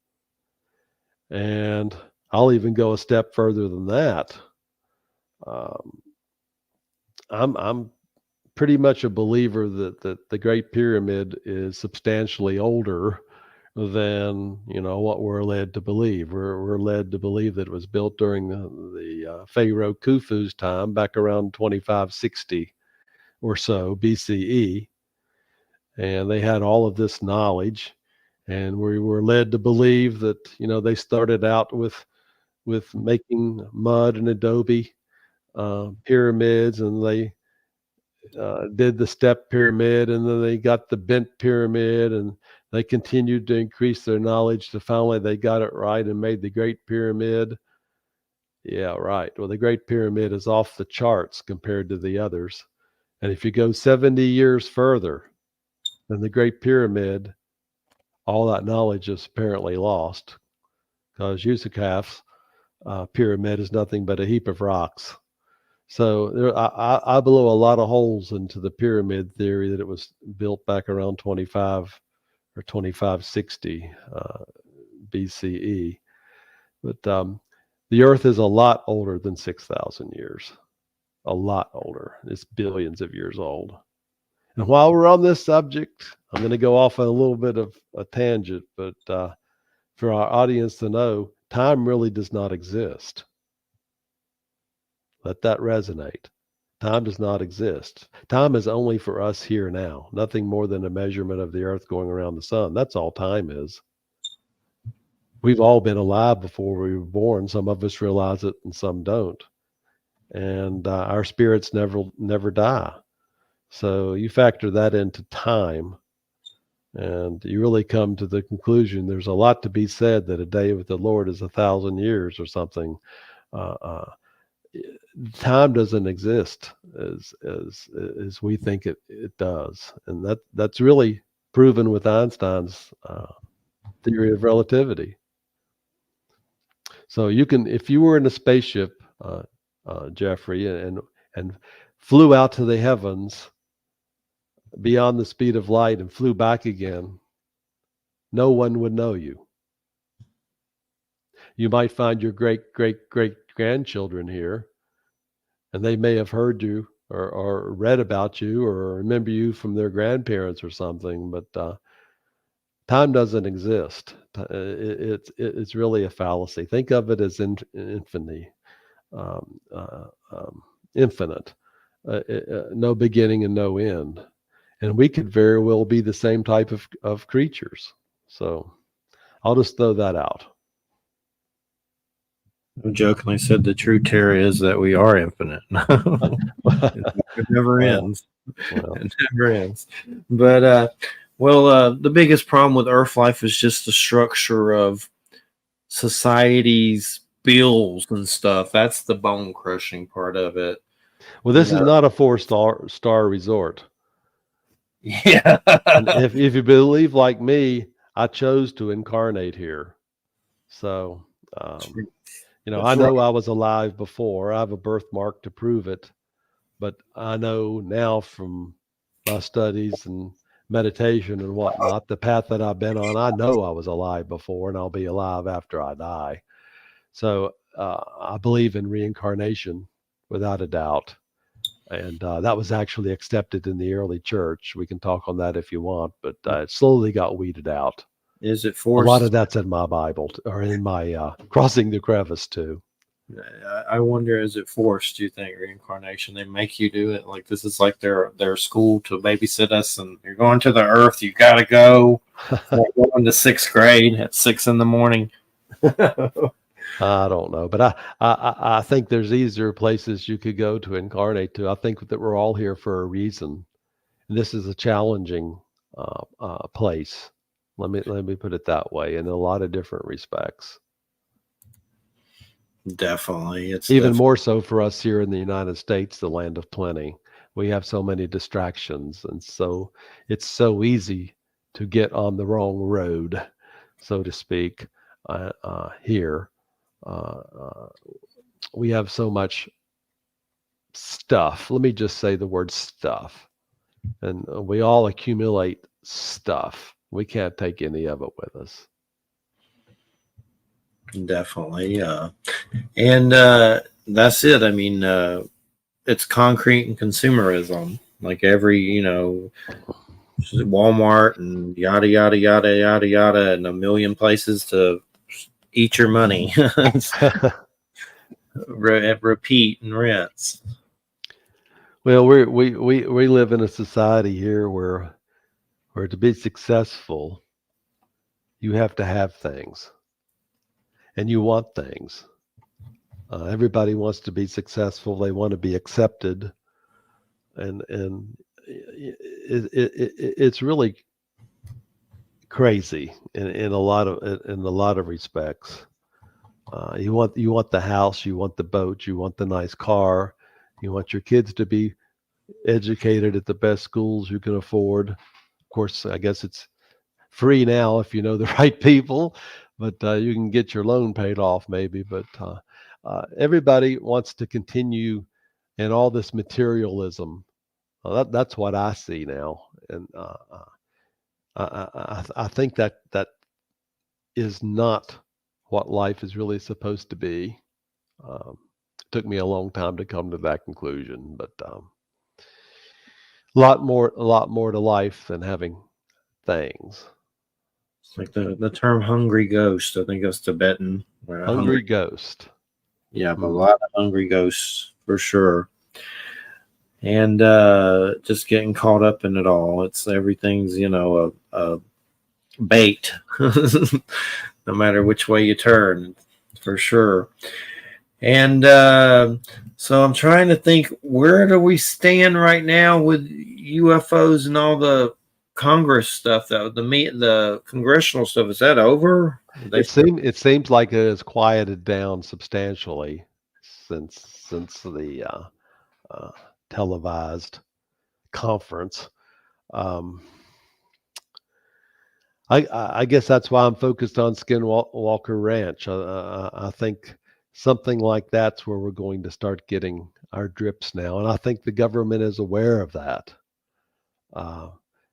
and I'll even go a step further than that. I'm pretty much a believer that the Great Pyramid is substantially older than what we're led to believe. We're led to believe that it was built during the Pharaoh Khufu's time, back around 2560 or so BCE, and they had all of this knowledge, and we were led to believe that they started out with making mud and adobe pyramids, and they did the step pyramid, and then they got the bent pyramid, and they continued to increase their knowledge to finally they got it right and made the Great Pyramid. Yeah, right. Well, the Great Pyramid is off the charts compared to the others. And if you go 70 years further than the Great Pyramid, all that knowledge is apparently lost, because Yusuf's pyramid is nothing but a heap of rocks. So I blow a lot of holes into the pyramid theory that it was built back around 25 or 2560 BCE. But the Earth is a lot older than 6,000 years. A lot older. It's billions of years old. And while we're on this subject, I'm going to go off on a little bit of a tangent, but for our audience to know, time really does not exist. Let that resonate. Time does not exist. Time is only for us here now, nothing more than a measurement of the Earth going around the sun. That's all time is. We've all been alive before we were born. Some of us realize it and some don't. And our spirits never die. So you factor that into time, and you really come to the conclusion there's a lot to be said that a day with the Lord is 1,000 years or something. Time doesn't exist as we think it does, and that's really proven with Einstein's theory of relativity. So you can, if you were in a spaceship, Jeffrey, and flew out to the heavens beyond the speed of light and flew back again, no one would know you. You might find your great grandchildren here, and they may have heard you or read about you or remember you from their grandparents or something, but time doesn't exist. It's really a fallacy. Think of it as infinite, no beginning and no end. And we could very well be the same type of creatures. So I'll just throw that out. I jokingly said the true terror is that we are infinite. It never ends. Well. It never ends. But the biggest problem with Earth life is just the structure of society's bills and stuff. That's the bone crushing part of it. Well, this is not a 4-star resort. Yeah. And if you believe like me, I chose to incarnate here. So, I know I was alive before. I have a birthmark to prove it. But I know now from my studies and meditation and whatnot, the path that I've been on, I know I was alive before and I'll be alive after I die. So I believe in reincarnation without a doubt. And that was actually accepted in the early church. We can talk on that if you want, but it slowly got weeded out. Is it forced? A lot of that's in my Bible or in my Crossing the Crevasse too. I wonder, is it forced? Do you think reincarnation? They make you do it. Like this is like their school to babysit us, and you're going to the Earth. You got to go. We're going to 6th grade at 6 a.m. I don't know, but I think there's easier places you could go to incarnate to. I think that we're all here for a reason. And this is a challenging place. Let me put it that way, in a lot of different respects. Definitely, it's even more so for us here in the United States, the land of plenty. We have so many distractions, and so it's so easy to get on the wrong road, so to speak. Here. We have so much stuff. Let me just say the word stuff. And we all accumulate stuff. We can't take any of it with us. Definitely. And that's it. I mean, it's concrete and consumerism. Like every, Walmart and yada, yada, yada, yada, yada, and a million places to eat your money. Repeat and rinse. Well, we live in a society here where to be successful, you have to have things, and you want things. Everybody wants to be successful. They want to be accepted, and it's really crazy in a lot of respects. You want the house, you want the boat, you want the nice car, you want your kids to be educated at the best schools you can afford. Of course, I guess it's free now if you know the right people, but you can get your loan paid off maybe. But everybody wants to continue in all this materialism. That's what I see now, and I think that is not what life is really supposed to be. Um, it took me a long time to come to that conclusion, but a lot more to life than having things. It's like the term "hungry ghost." I think that's Tibetan. Hungry ghost. Yeah, but a Hmm. lot of hungry ghosts for sure. And just getting caught up in it all. It's everything's a bait, no matter which way you turn, for sure. And so I'm trying to think, where do we stand right now with UFOs and all the Congress stuff? The congressional stuff, is that over? It seems like it has quieted down substantially since the uh, televised conference. Um, I guess that's why I'm focused on Skinwalker Ranch. I think something like that's where we're going to start getting our drips now, and I think the government is aware of that.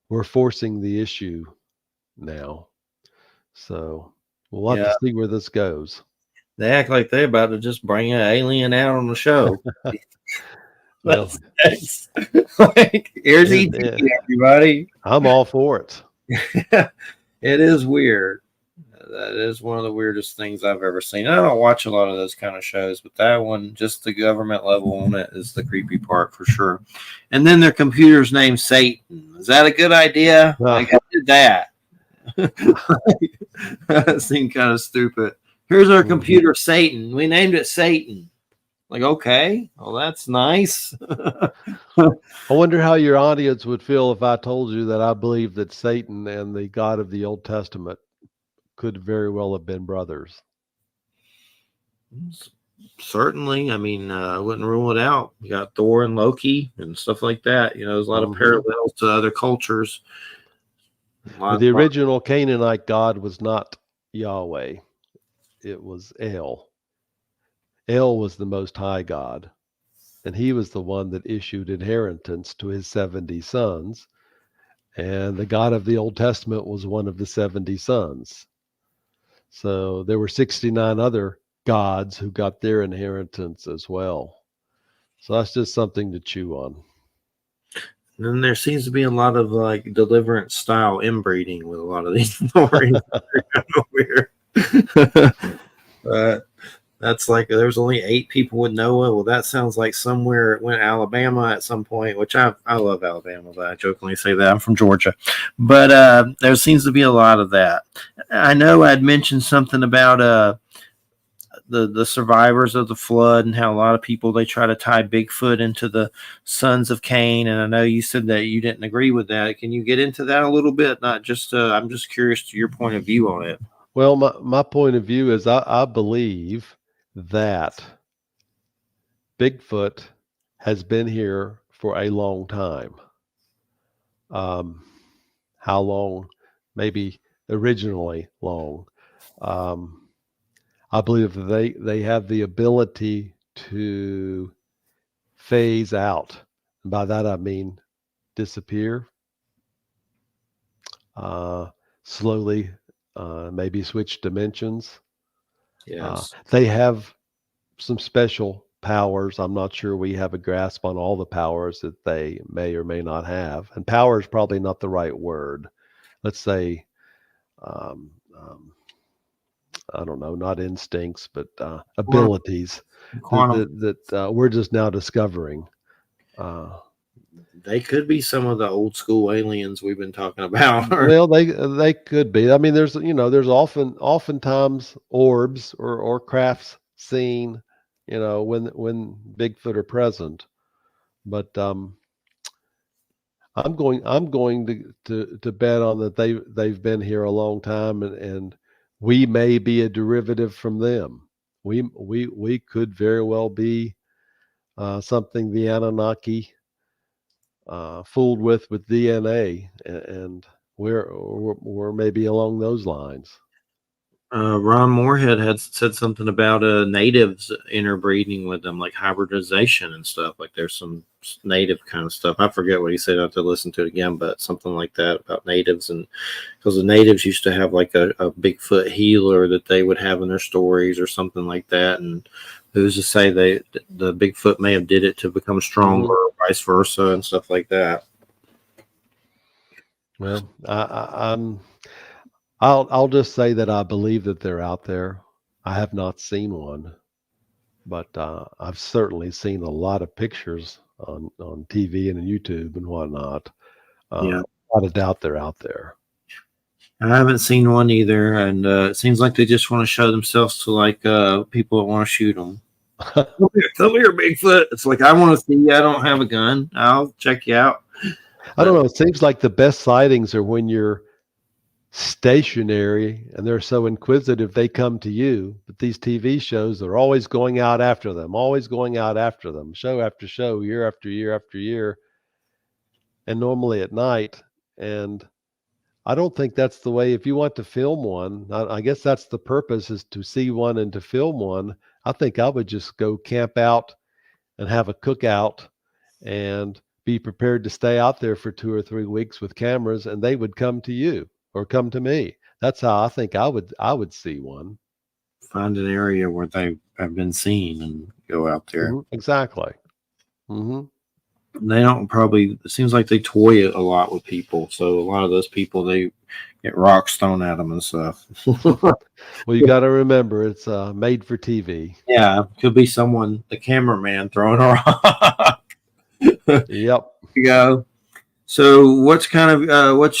We're forcing the issue now, so we'll have Yeah, to see where this goes. they act like they're about to just bring an alien out on the show. Well, That's like, here's it, ET, it, everybody. I'm all for it. It is weird. That is one of the weirdest things I've ever seen. I don't watch a lot of those kind of shows, but that one, just the government level on it, is the creepy part for sure. And then their computer's named Satan. Is that a good idea? Like, who did that? That seemed kind of stupid. Here's our computer, Satan. We named it Satan. Like, okay, well, that's nice. I wonder how your audience would feel if I told you that I believe that Satan and the God of the Old Testament could very well have been brothers. Certainly, I mean, I wouldn't rule it out. You got Thor and Loki and stuff like that. There's a lot of parallels to other cultures. But the original Canaanite God was not Yahweh. It was El. El was the Most High God, and he was the one that issued inheritance to his 70 sons. And the God of the Old Testament was one of the 70 sons. So there were 69 other gods who got their inheritance as well. So that's just something to chew on. And then there seems to be a lot of like deliverance style inbreeding with a lot of these stories. Kind of weird. But that's like there's only 8 people with Noah. Well, that sounds like somewhere it went Alabama at some point, which I love Alabama, but I jokingly say that I'm from Georgia. But there seems to be a lot of that. I know I'd mentioned something about the survivors of the flood and how a lot of people they try to tie Bigfoot into the sons of Cain. And I know you said that you didn't agree with that. Can you get into that a little bit? Not just I'm just curious to your point of view on it. Well, my point of view is I believe that Bigfoot has been here for a long time. How long? Maybe originally long. I believe they have the ability to phase out. And by that I mean disappear, slowly, maybe switch dimensions. Yes. They have some special powers. I'm not sure we have a grasp on all the powers that they may or may not have. And power is probably not the right word. Let's say, I don't know, not instincts, but abilities that we're just now discovering. They could be some of the old school aliens we've been talking about. Well, they could be. I mean, there's oftentimes orbs or crafts seen, when Bigfoot are present. But I'm going to bet on that they've been here a long time, and we may be a derivative from them. We could very well be something the Anunnaki fooled with DNA, and we're maybe along those lines. Ron Moorhead had said something about natives interbreeding with them, like hybridization and stuff. Like there's some native kind of stuff. I forget what he said. I have to listen to it again, but something like that about natives. And because the natives used to have like a Bigfoot healer that they would have in their stories or something like that. And who's to say the Bigfoot may have did it to become stronger, or vice versa, and stuff like that. Well, I'll just say that I believe that they're out there. I have not seen one, but I've certainly seen a lot of pictures on TV and YouTube and whatnot. Yeah. Without a doubt, they're out there. I haven't seen one either, and it seems like they just want to show themselves to like people that want to shoot them. Come here, Bigfoot. It's like, I want to see you. I don't have a gun. I'll check you out. I don't know. It seems like the best sightings are when you're stationary and they're so inquisitive they come to you. But these TV shows are always going out after them, show after show, year after year after year, and normally at night. And I don't think that's the way. If you want to film one, I guess that's the purpose, is to see one and to film one. I think I would just go camp out and have a cookout and be prepared to stay out there for 2 or 3 weeks with cameras, and they would come to you or come to me. That's how I think I would see one. Find an area where they have been seen and go out there. Mm-hmm. Exactly. Mm-hmm. They don't probably, it seems like they toy a lot with people. So a lot of those people, they get rocks thrown at them and stuff. Well, you got to remember, it's made for TV. Yeah, could be someone, the cameraman, throwing a rock. Yep. You go. So what's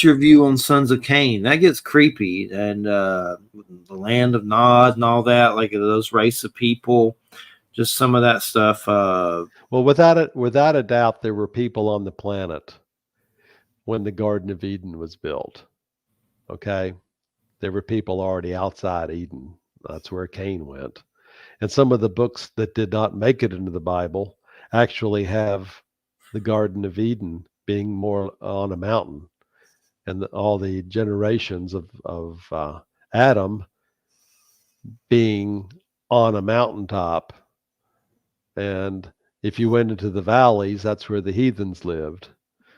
your view on Sons of Cain? That gets creepy, and the land of Nod and all that, like those race of people, just some of that stuff. Well, without a doubt, there were people on the planet when the Garden of Eden was built. Okay, there were people already outside Eden. That's where Cain went. And some of the books that did not make it into the Bible actually have the Garden of Eden being more on a mountain, and all the generations of Adam being on a mountaintop. And if you went into the valleys, that's where the heathens lived.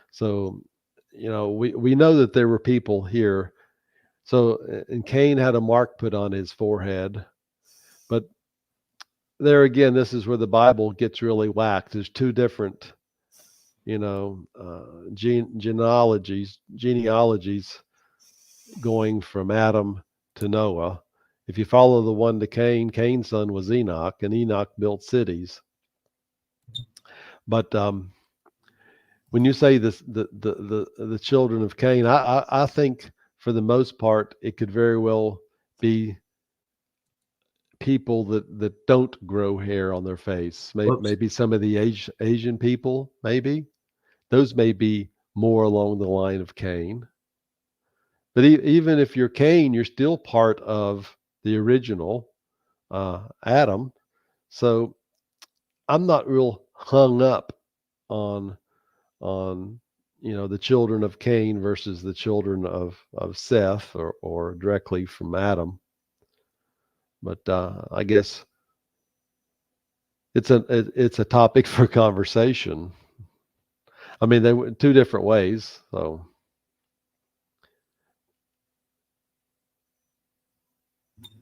So, we know that there were people here. So, and Cain had a mark put on his forehead. But there again, this is where the Bible gets really whacked. There's two different, genealogies going from Adam to Noah. If you follow the one to Cain, Cain's son was Enoch, and Enoch built cities. But when you say this, the children of Cain, I think for the most part it could very well be people that don't grow hair on their face. Maybe some of the Asian people, maybe those may be more along the line of Cain. But even if you're Cain, you're still part of the original Adam. So I'm not real hung up on the children of Cain versus the children of Seth, or directly from Adam. But I guess it's a topic for conversation. I mean, they went two different ways. So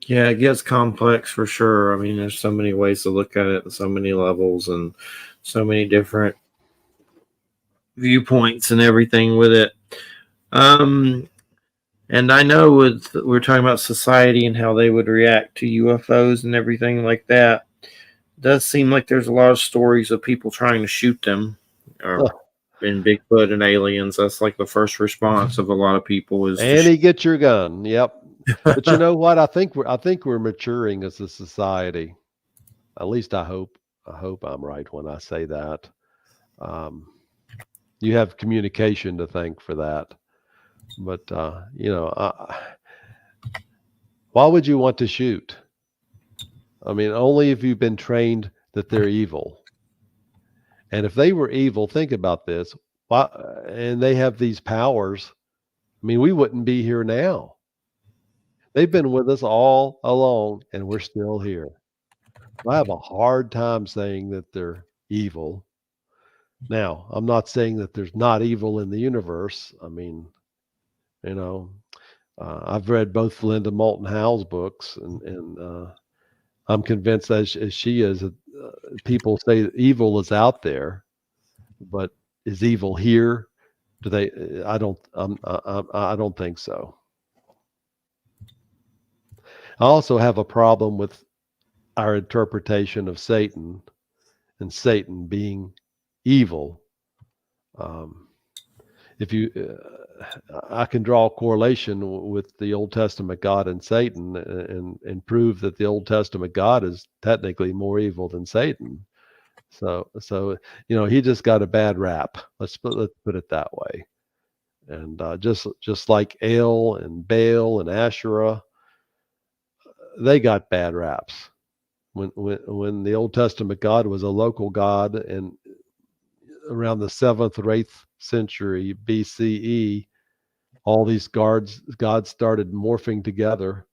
yeah, it gets complex for sure. I mean, there's so many ways to look at it, and so many levels, and so many different viewpoints and everything with it. And I know we're talking about society and how they would react to UFOs and everything like that. It does seem like there's a lot of stories of people trying to shoot them, or in Bigfoot and aliens. That's like the first response of a lot of people is, Annie, get your gun. Yep. But you know what? I think we're maturing as a society. At least I hope I'm right when I say that. You have communication to thank for that. But why would you want to shoot? I mean, only if you've been trained that they're evil. And if they were evil, think about this. Why, and they have these powers. I mean, we wouldn't be here now. They've been with us all along, and we're still here. I have a hard time saying that they're evil. Now, I'm not saying that there's not evil in the universe. I mean, you know, I've read both Linda Moulton Howe's books, and I'm convinced, as she is, that people say that evil is out there, but is evil here? Do they? I don't think so. I also have a problem with our interpretation of Satan and Satan being evil. If you, I can draw a correlation with the Old Testament God and Satan, and prove that the Old Testament God is technically more evil than Satan. So he just got a bad rap. Let's put it that way. And just like El and Baal and Asherah, they got bad raps. When the Old Testament God was a local God, and around the 7th or 8th century BCE, all these gods started morphing together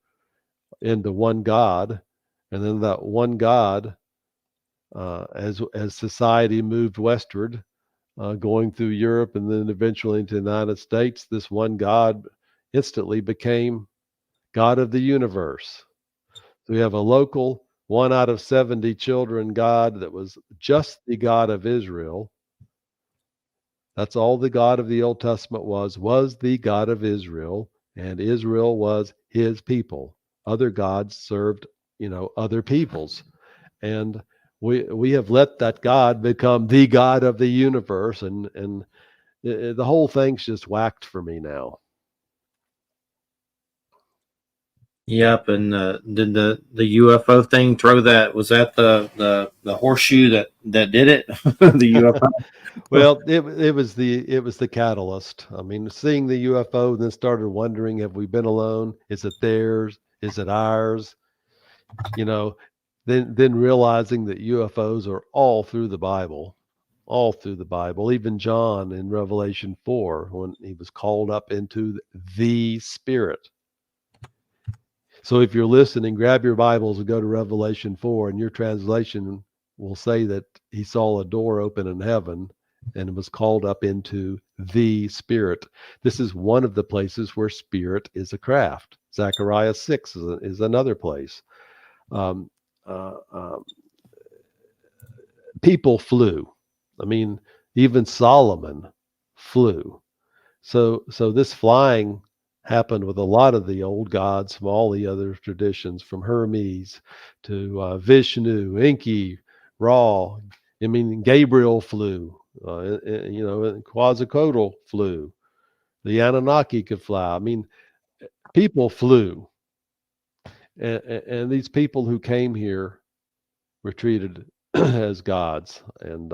into one God, and then that one God, as society moved westward, going through Europe and then eventually into the United States, this one God instantly became God of the universe. So we have a local 1 out of 70 children God that was just the God of Israel. That's all the God of the Old Testament was the God of Israel, and Israel was his people. Other gods served, other peoples. And we have let that God become the God of the universe, and the whole thing's just whacked for me now. Yep, and did the UFO thing throw that? Was that the horseshoe that did it? The UFO. Well, it was the catalyst. I mean, seeing the UFO, and then started wondering, have we been alone? Is it theirs? Is it ours? Then realizing that UFOs are all through the Bible. All through the Bible. Even John in Revelation 4, when he was called up into the Spirit. So if you're listening, grab your Bibles and go to Revelation 4, and your translation will say that he saw a door open in heaven and was called up into the Spirit. This is one of the places where spirit is a craft. Zechariah 6 is another place. People flew. I mean, even Solomon flew. So this flying happened with a lot of the old gods from all the other traditions, from Hermes to Vishnu, Enki, Ra. I mean, Gabriel flew. Quetzalcoatl flew. The Anunnaki could fly. I mean, people flew, and these people who came here were treated as gods. And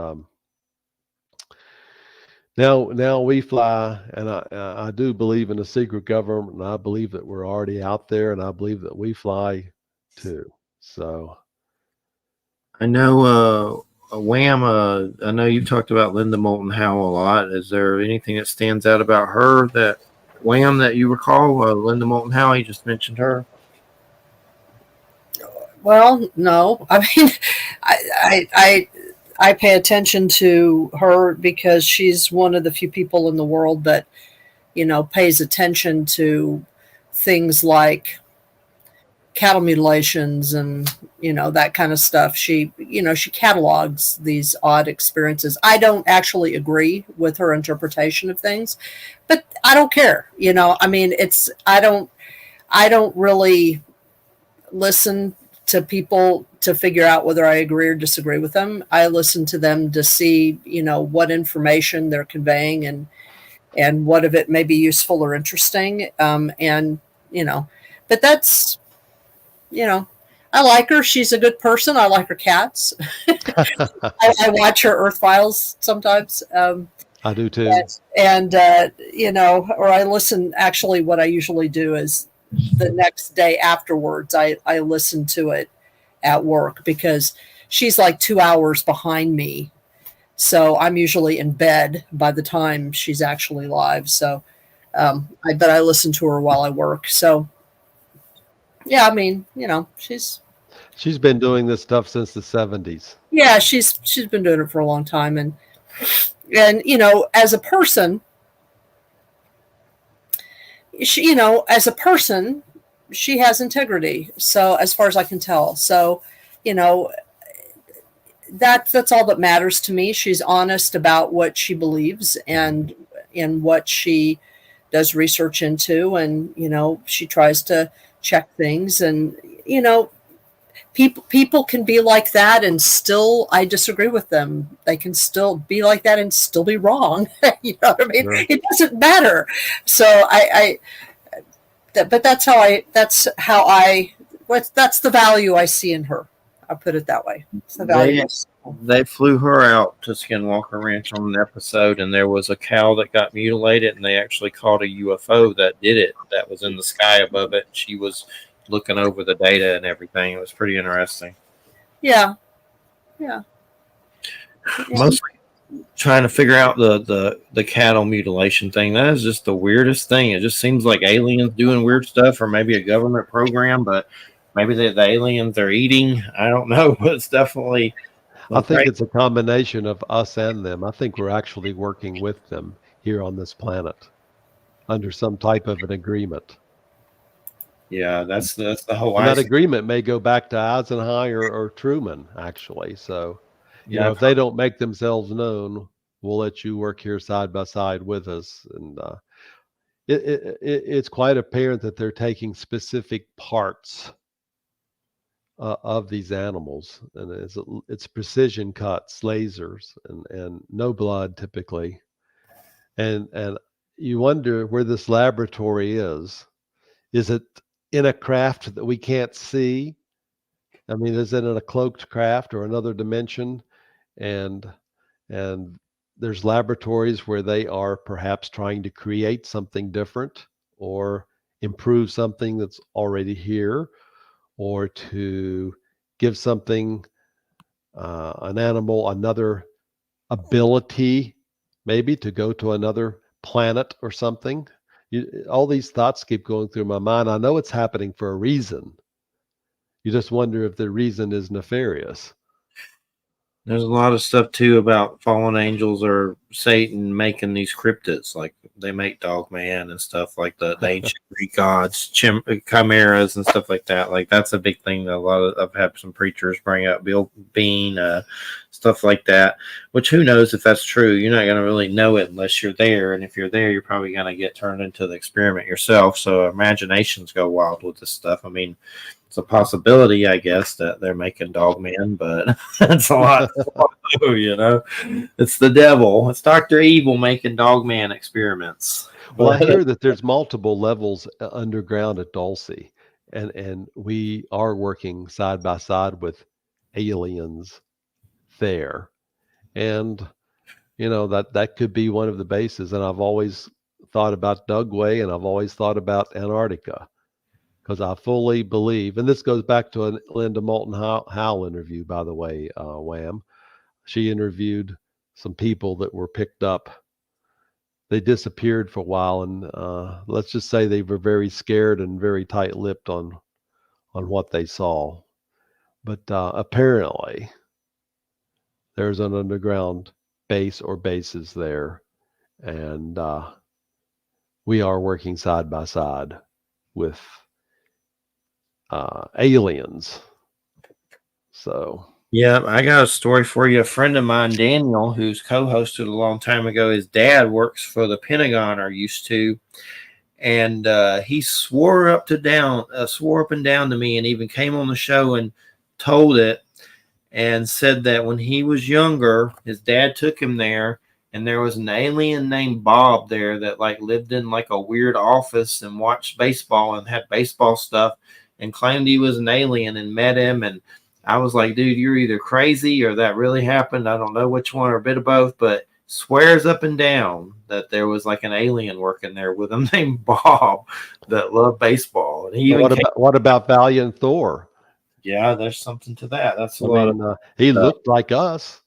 now we fly, and I do believe in a secret government, and I believe that we're already out there, and I believe that we fly too. So I know Wham. I know you talked about Linda Moulton Howe a lot. Is there anything that stands out about her, that Wham, that you recall? Linda Moulton Howe, you just mentioned her. Well, no. I mean, I pay attention to her because she's one of the few people in the world that, pays attention to things like cattle mutilations and, that kind of stuff. She catalogs these odd experiences. I don't actually agree with her interpretation of things, but I don't care. I mean, I don't really listen to people to figure out whether I agree or disagree with them. I listen to them to see, what information they're conveying and what of it may be useful or interesting. But that's, I like her. She's a good person. I like her cats. I watch her Earth Files sometimes. I do too. And or I listen. Actually, what I usually do is the next day afterwards, I listen to it at work because she's like 2 hours behind me. So I'm usually in bed by the time she's actually live. So I listen to her while I work. So Yeah, I mean, She's been doing this stuff since the 70s. yeah, she's been doing it for a long time, and as a person, as a person, she has integrity. So as far as I can tell, so you know that's all that matters to me. She's honest about what she believes and in what she does research into, and she tries to check things, and you know people can be like that and still I disagree with them. They can still be like that and still be wrong. You know what I mean? Sure. It doesn't matter. So but that's the value I see in her. I'll put it that way. It's the value. They flew her out to Skinwalker Ranch on an episode, and there was a cow that got mutilated, and they actually caught a UFO that did it, that was in the sky above it. She was looking over the data and everything. It was pretty interesting. Yeah. Mostly trying to figure out the cattle mutilation thing. That is just the weirdest thing. It just seems like aliens doing weird stuff, or maybe a government program, but maybe the aliens are eating. I don't know, but it's definitely. I think it's a combination of us and them. I think we're actually working with them here on this planet under some type of an agreement. Yeah, that's the whole. And that agreement may go back to Eisenhower or Truman, actually. So, if they don't make themselves known, we'll let you work here side by side with us. And it's quite apparent that they're taking specific parts of these animals, and it's precision cuts, lasers, and no blood typically. And you wonder where this laboratory is. Is it in a craft that we can't see? I mean, is it in a cloaked craft or another dimension? And there's laboratories where they are perhaps trying to create something different or improve something that's already here, or to give something, an animal, another ability, maybe to go to another planet or something. All these thoughts keep going through my mind. I know it's happening for a reason. You just wonder if the reason is nefarious. There's a lot of stuff too about fallen angels or Satan making these cryptids, like they make Dog Man and stuff like the ancient Greek gods, chimeras and stuff like that. Like that's a big thing that I've had some preachers bring up, Bill Bean, stuff like that. Which who knows if that's true? You're not going to really know it unless you're there, and if you're there, you're probably going to get turned into the experiment yourself. So imaginations go wild with this stuff. I mean, it's a possibility, I guess, that they're making Dog Man, but it's a lot. It's the devil. It's Dr. Evil making Dog Man experiments. Well, I hear that there's multiple levels underground at Dulce, and we are working side by side with aliens there, and that could be one of the bases. And I've always thought about Dugway, and I've always thought about Antarctica, because I fully believe, and this goes back to a Linda Moulton Howe interview, by the way, Wham. She interviewed some people that were picked up. They disappeared for a while, and let's just say they were very scared and very tight-lipped on what they saw. But apparently, there's an underground base or bases there, and we are working side by side with aliens. So yeah, I got a story for you. A friend of mine, Daniel, who's co-hosted a long time ago, his dad works for the Pentagon, or used to, and he swore up and down to me, and even came on the show and told it, and said that when he was younger, his dad took him there, and there was an alien named Bob there that lived in a weird office and watched baseball and had baseball stuff, and claimed he was an alien, and met him. And I was like, dude, you're either crazy or that really happened. I don't know which one, or a bit of both, but swears up and down that there was an alien working there with him named Bob that loved baseball. And he what about Valiant Thor? Yeah, there's something to that. He looked like us.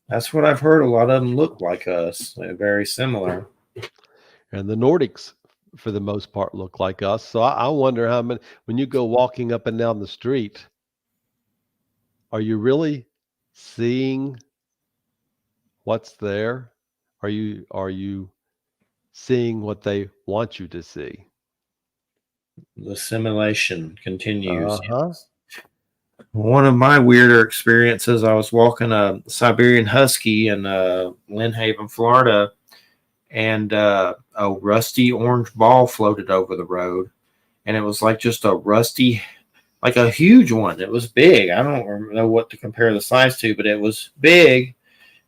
That's what I've heard. A lot of them look like us. They're very similar. And the Nordics for the most part, look like us. So I wonder how many, when you go walking up and down the street, are you really seeing what's there? Are you seeing what they want you to see? The simulation continues. Uh-huh. One of my weirder experiences, I was walking a Siberian Husky in Lynn Haven, Florida, and a rusty orange ball floated over the road. And it was like just a rusty, like a huge one. It was big. I don't know what to compare the size to, but it was big.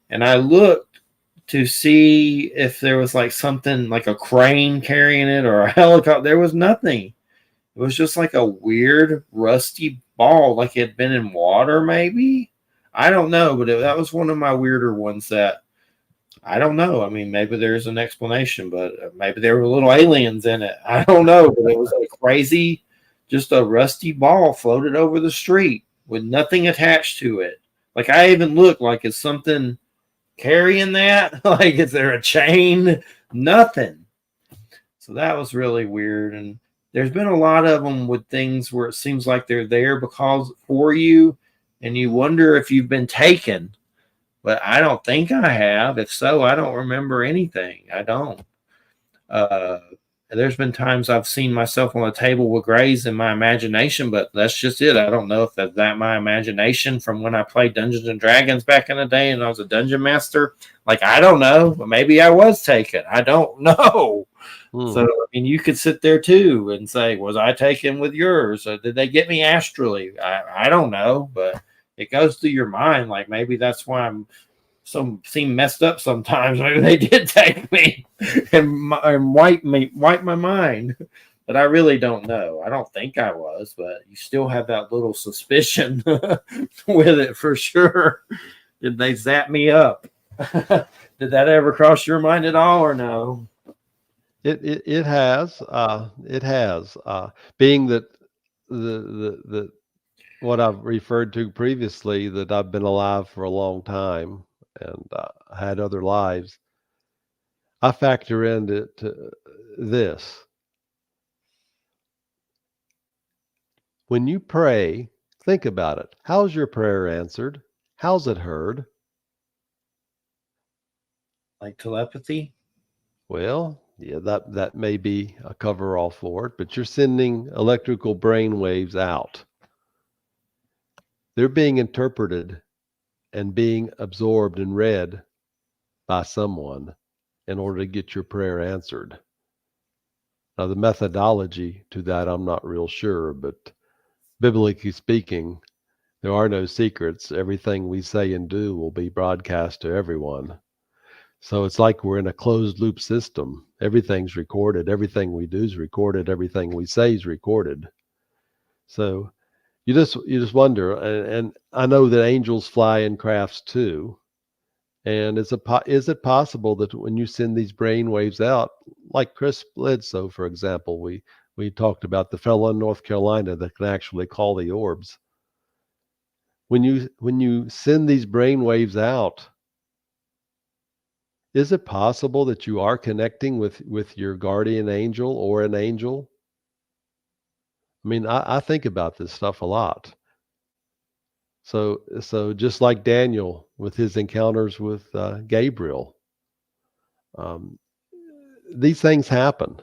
And I looked to see if there was like something like a crane carrying it or a helicopter. There was nothing. It was just like a weird rusty ball, like it had been in water, maybe. I don't know, but that was one of my weirder ones that I don't know. I mean, maybe there's an explanation, but maybe there were little aliens in it. I don't know, but it was a crazy, just a rusty ball floated over the street with nothing attached to it. Like I even looked like, is something carrying that? Like, is there a chain? Nothing. So that was really weird. And there's been a lot of them with things where it seems like they're there because for you, and you wonder if you've been taken. But I don't think I have. If so, I don't remember anything. I don't. Uh, there's been times I've seen myself on a table with Grays in my imagination, but that's just it. I don't know if that's that my imagination from when I played Dungeons and Dragons back in the day and I was a dungeon master. Like, I don't know. But maybe I was taken. I don't know. So, I mean, you could sit there too and say, was I taken with yours? Or did they get me astrally? I don't know, but it goes through your mind. Like maybe that's why I'm seem messed up sometimes. Maybe they did take me and wipe my mind. But I really don't know. I don't think I was, but you still have that little suspicion with it for sure. Did they zap me up? Did that ever cross your mind at all or no? It has being that the what I've referred to previously, that I've been alive for a long time and had other lives. I factor into this. When you pray, think about it. How's your prayer answered? How's it heard? Like telepathy? Well, yeah, that may be a cover-all for it, but you're sending electrical brain waves out. They're being interpreted and being absorbed and read by someone in order to get your prayer answered. Now, the methodology to that, I'm not real sure, but biblically speaking, there are no secrets. Everything we say and do will be broadcast to everyone. So it's like we're in a closed loop system. Everything's recorded. Everything we do is recorded. Everything we say is recorded. So you just wonder, and I know that angels fly in crafts too. And is it possible that when you send these brain waves out, like Chris Bledsoe, for example, we talked about the fellow in North Carolina that can actually call the orbs. When you send these brain waves out, is it possible that you are connecting with your guardian angel or an angel? I mean, I think about this stuff a lot. So just like Daniel with his encounters with Gabriel, um, these things happen.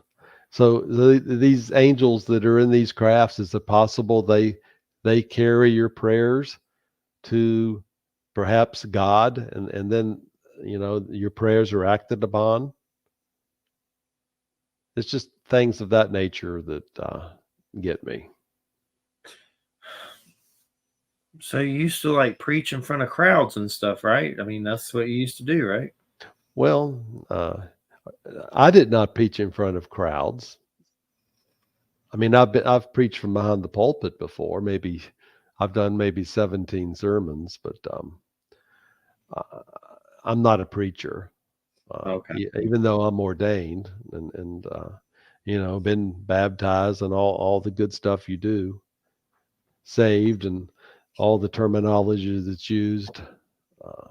So these angels that are in these crafts, is it possible they carry your prayers to perhaps God, and then your prayers are acted upon? It's just things of that nature that get me. So you used to like preach in front of crowds and stuff, right? I mean, that's what you used to do, right? Well, I did not preach in front of crowds. I mean, I've preached from behind the pulpit before. Maybe I've done maybe 17 sermons, but I'm not a preacher. Okay. Even though I'm ordained and been baptized and all the good stuff you do, saved, and all the terminology that's used. Uh,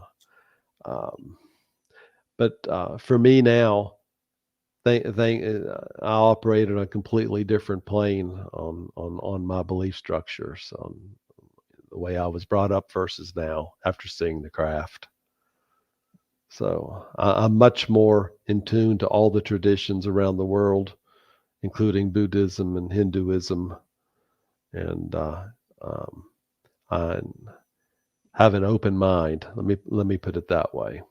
um, but for me now, I operate on a completely different plane on my belief structures, on the way I was brought up versus now after seeing the craft. So I'm much more in tune to all the traditions around the world, including Buddhism and Hinduism, and I have an open mind. Let me put it that way.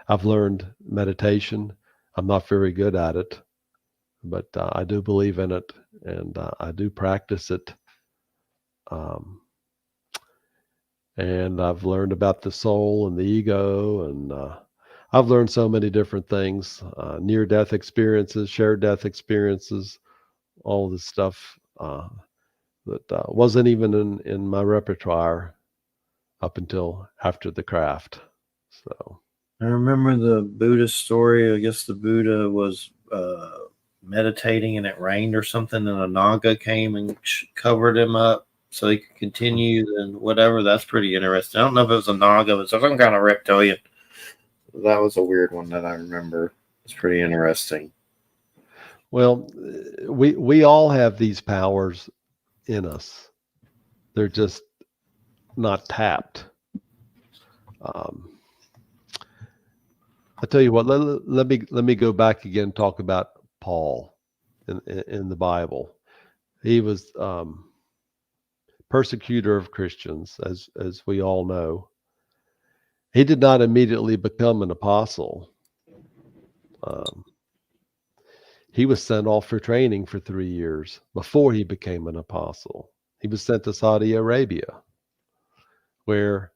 I've learned meditation. I'm not very good at it, but I do believe in it, and I do practice it. And I've learned about the soul and the ego, and I've learned so many different things, near-death experiences, shared-death experiences, all this stuff that wasn't even in my repertoire up until after the craft. So I remember the Buddha story. I guess the Buddha was meditating and it rained or something, and a Naga came and covered him up so he could continue and whatever. That's pretty interesting. I don't know if it was a Naga, but it was some kind of reptilian. That was a weird one that I remember. It's pretty interesting. well, we all have these powers in us. They're just not tapped. I tell you what, let me go back again and talk about Paul in the Bible. He was persecutor of Christians, as we all know. He did not immediately become an apostle. He was sent off for training for 3 years before he became an apostle. He was sent to Saudi Arabia, where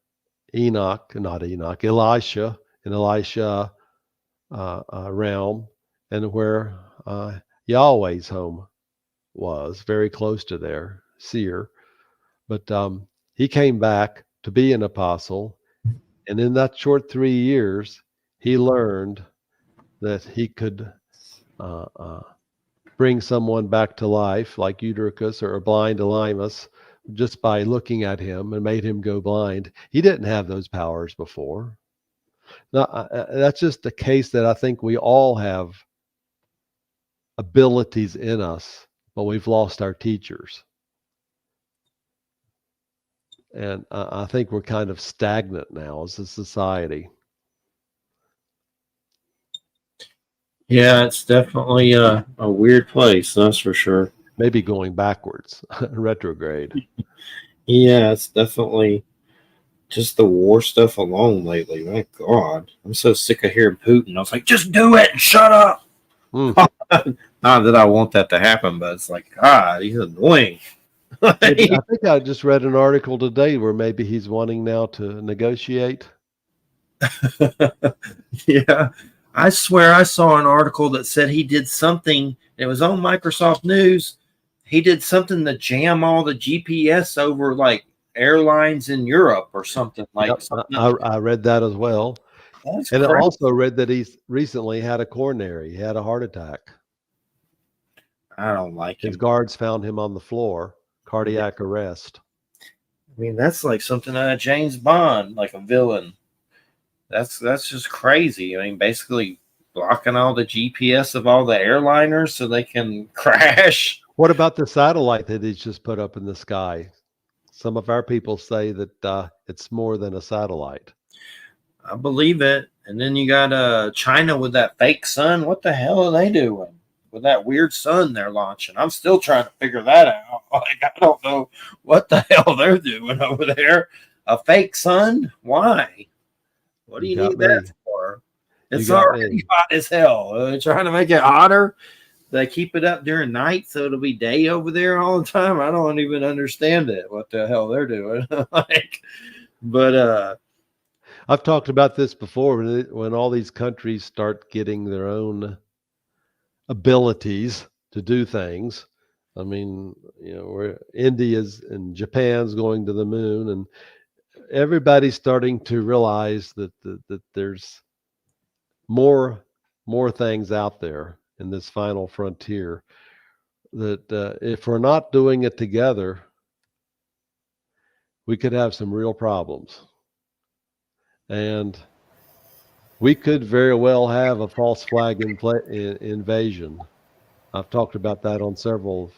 Elisha realm, and where Yahweh's home was, very close to there, Seir. But he came back to be an apostle, and in that short 3 years, he learned that he could bring someone back to life, like Eutychus or blind Elymas, just by looking at him, and made him go blind. He didn't have those powers before. Now, that's just a case that I think we all have abilities in us, but we've lost our teachers. And I think we're kind of stagnant now as a society. Yeah, it's definitely a weird place, that's for sure. Maybe going backwards, retrograde. Yeah, it's definitely just the war stuff alone lately. My God, I'm so sick of hearing Putin. I was like, just do it and shut up. Not that I want that to happen, but it's like, God, he's annoying. I think I just read an article today where maybe he's wanting now to negotiate. Yeah. I swear I saw an article that said he did something. It was on Microsoft News. He did something to jam all the GPS over like airlines in Europe or something like. Yep, something. I read that as well. That's and crazy. I also read that he's recently had a coronary. He had a heart attack. I don't like him. His guards found him on the floor, cardiac arrest. I mean, that's like something out of James Bond, like a villain. That's just crazy. I mean, basically blocking all the GPS of all the airliners so they can crash. What about the satellite that he's just put up in the sky? Some of our people say that it's more than a satellite. I believe it. And then you got China with that fake sun. What the hell are they doing with that weird sun they're launching? I'm still trying to figure that out. Like, I don't know what the hell they're doing over there. A fake sun? Why? What do you need that for? It's already hot as hell. They're trying to make it hotter. They keep it up during night so it'll be day over there all the time. I don't even understand it. What the hell they're doing? But I've talked about this before. When all these countries start getting their own abilities to do things, I mean, where India's and Japan's going to the moon, and everybody's starting to realize that there's more things out there in this final frontier, that if we're not doing it together, we could have some real problems. And We could very well have a false flag invasion. I've talked about that on several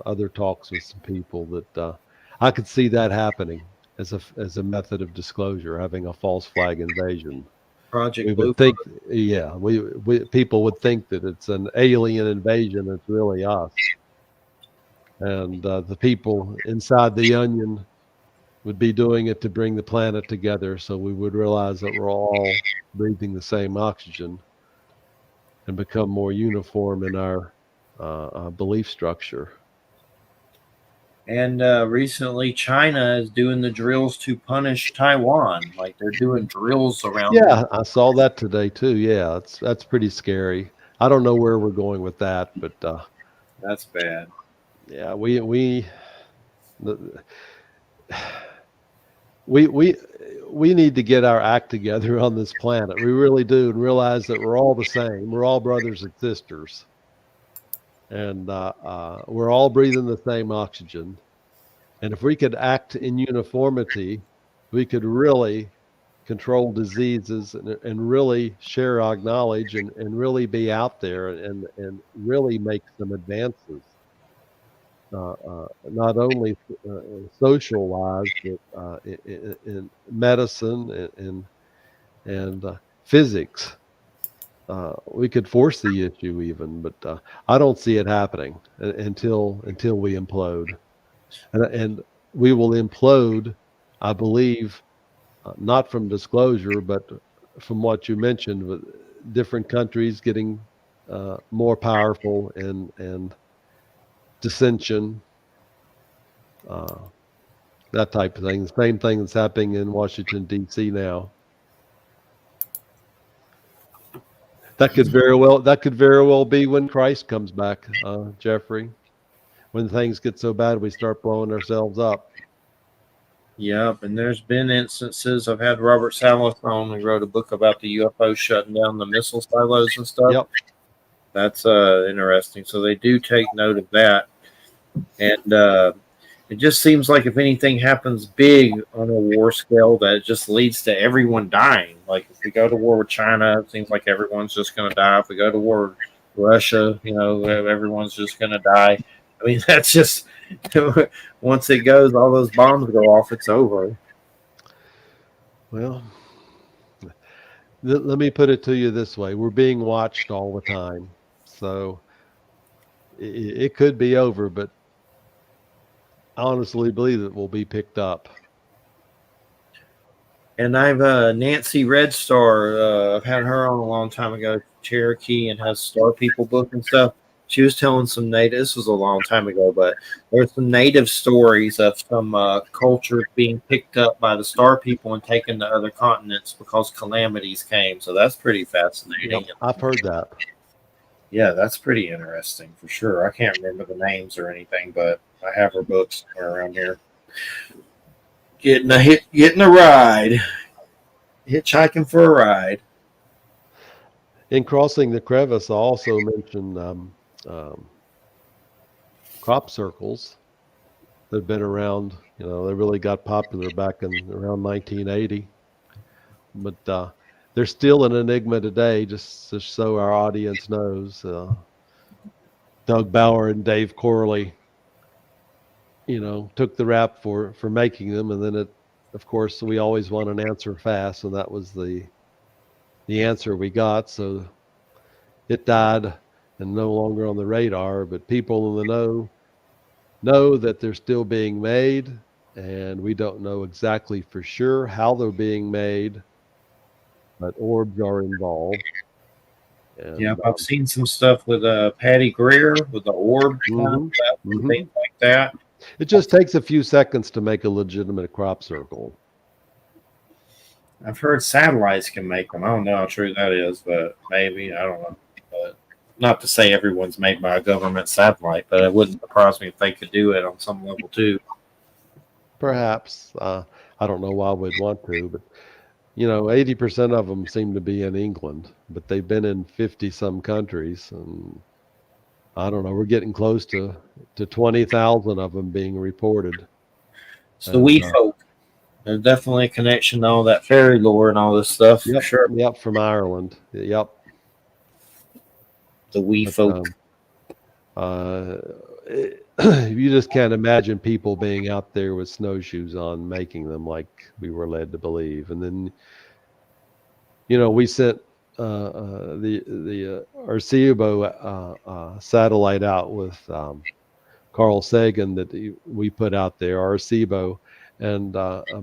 other talks with some people that I could see that happening as a method of disclosure, having a false flag invasion. We Project Blue. would think, yeah, we people would think that it's an alien invasion. It's really us, and the people inside the onion would be doing it to bring the planet together, so we would realize that we're all breathing the same oxygen and become more uniform in our belief structure. And recently, China is doing the drills to punish Taiwan. Like they're doing drills around. Yeah, I saw that today too. Yeah, that's pretty scary. I don't know where we're going with that, but That's bad. yeah, we need to get our act together on this planet. We really do, and realize that we're all the same. We're all brothers and sisters, and we're all breathing the same oxygen. And if we could act in uniformity, we could really control diseases and really share our knowledge and really be out there and really make some advances, not only social wise, but in medicine and physics. We could force the issue even, but I don't see it happening until we implode. And we will implode, I believe, not from disclosure, but from what you mentioned, with different countries getting more powerful and dissension, that type of thing. The same thing that's happening in Washington, D.C. now. That could very well be when Christ comes back, Jeffrey. When things get so bad, we start blowing ourselves up. Yep, and there's been instances. I've had Robert Salas on, who wrote a book about the UFO shutting down the missile silos and stuff. Yep. That's interesting. So they do take note of that. And it just seems like if anything happens big on a war scale, that it just leads to everyone dying. Like if we go to war with China, it seems like everyone's just going to die. If we go to war with Russia, everyone's just going to die. I mean, that's just once it goes, all those bombs go off, it's over. Well, let me put it to you this way: we're being watched all the time, so it could be over, but I honestly believe it will be picked up. And I've Nancy Red Star. I've had her on a long time ago, Cherokee, and has Star People book and stuff. She was telling some native. This was a long time ago, but there's some native stories of some culture being picked up by the Star People and taken to other continents because calamities came. So that's pretty fascinating. Yep, I've heard that. Yeah, that's pretty interesting for sure. I can't remember the names or anything, but I have her books somewhere around here. Getting a ride, hitchhiking for a ride. In crossing the crevasse, I also mentioned crop circles that have been around. They really got popular back in around 1980, but they're still an enigma today. Just so our audience knows, Doug Bauer and Dave Corley, took the rap for making them, and then of course, we always want an answer fast, and that was the answer we got. So it died and no longer on the radar, but people in the know that they're still being made, and we don't know exactly for sure how they're being made, but orbs are involved. And, yeah, I've seen some stuff with Patty Greer with the orb and things like that. It just takes a few seconds to make a legitimate crop circle. I've heard satellites can make them. I don't know how true that is, but maybe. I don't know. But not to say everyone's made by a government satellite, but it wouldn't surprise me if they could do it on some level too. Perhaps. I don't know why we'd want to, but 80% of them seem to be in England, but they've been in 50-some countries, and I don't know. We're getting close to 20,000 of them being reported. So we folk. There's definitely a connection to all that fairy lore and all this stuff. For Yep, sure. yep, from Ireland. Yep. The wee But, folk. you just can't imagine people being out there with snowshoes on, making them like we were led to believe. And then, we sent the Arecibo satellite out with Carl Sagan we put out there, Arecibo. And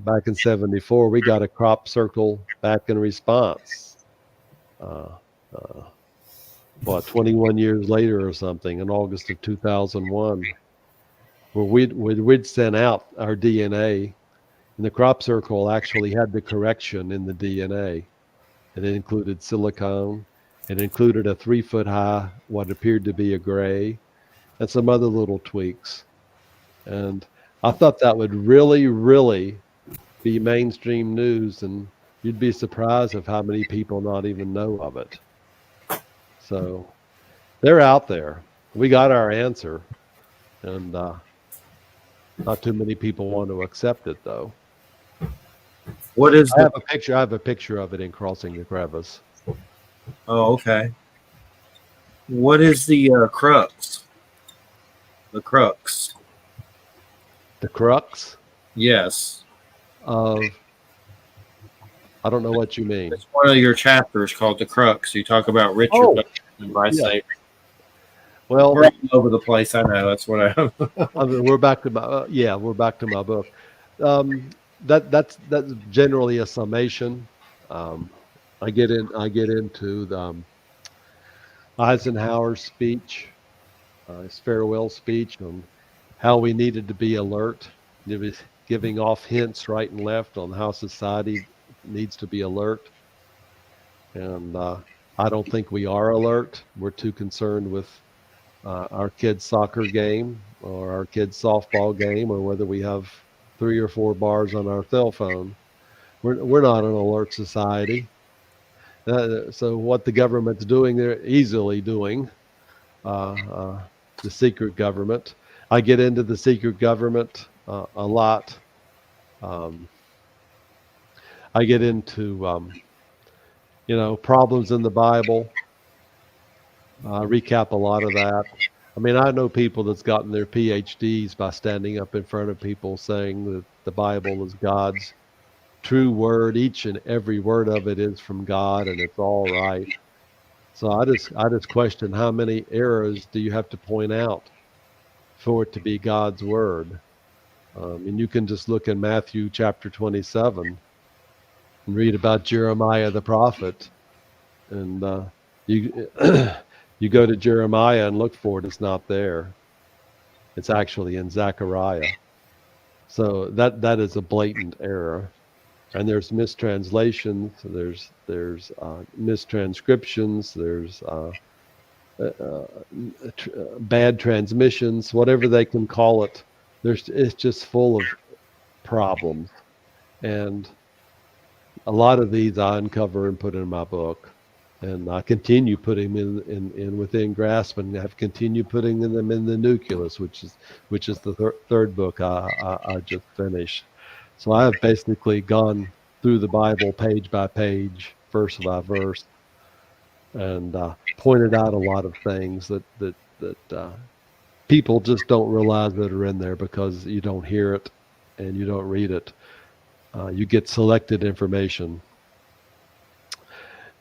back in '74, we got a crop circle back in response. Uh, 21 years later or something, in August of 2001, where we'd sent out our DNA, and the crop circle actually had the correction in the DNA. And it included silicone. It included a 3-foot high, what appeared to be a gray, and some other little tweaks. And I thought that would really, really be mainstream news, and you'd be surprised of how many people not even know of it. So they're out there. We got our answer, and not too many people want to accept it, though. What is I have a picture of it in Crossing the Crevasse. Oh, okay. What is the crux? The crux. The crux Yes. of, I don't know what you mean. It's one of your chapters called The Crux. You talk about Richard and I say, well, we're all over the place. I know. That's what I mean, we're back to my book. That's generally a summation. I get into the Eisenhower's speech, his farewell speech on how we needed to be alert. He was giving off hints right and left on how society needs to be alert. And I don't think we are alert. We're too concerned with our kids' soccer game or our kids' softball game, or whether we have 3 or 4 bars on our cell phone. We're not an alert society. So what the government's doing, they're easily doing. The secret government. I get into the secret government a lot. I get into problems in the Bible. Recap a lot of that. I mean, I know people that's gotten their PhDs by standing up in front of people saying that the Bible is God's true word. Each and every word of it is from God, and it's all right. So I just question, how many errors do you have to point out for it to be God's word? And you can just look in Matthew chapter 27 and read about Jeremiah the prophet, and you you go to Jeremiah and look for it, it's not there. It's actually in Zechariah. So that is a blatant error. And there's mistranslations, there's mistranscriptions, there's bad transmissions, whatever they can call it. It's just full of problems. And a lot of these I uncover and put in my book. And I continue putting them in Within Grasp, and have continued putting them in the Nucleus, which is the third book I just finished. So I have basically gone through the Bible page by page, verse by verse, and pointed out a lot of things that people just don't realize that are in there because you don't hear it and you don't read it. You get selected information.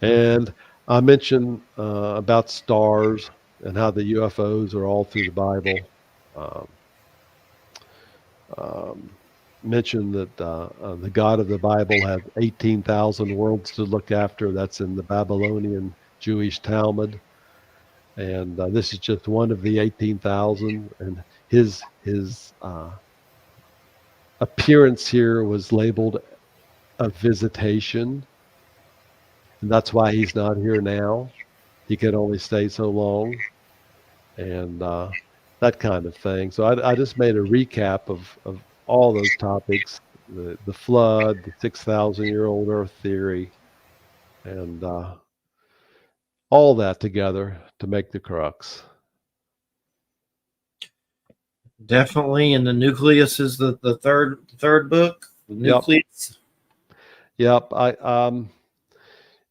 And I mentioned about stars and how the UFOs are all through the Bible. Mentioned that the God of the Bible has 18,000 worlds to look after. That's in the Babylonian Jewish Talmud. And this is just one of the 18,000. And his appearance here was labeled a visitation. And that's why he's not here now. He can only stay so long, and that kind of thing. So I just made a recap of all those topics, the flood, the 6,000-year-old Earth theory, and all that together to make the crux. Definitely. And the Nucleus is the third book. The Yep. nucleus. Yep.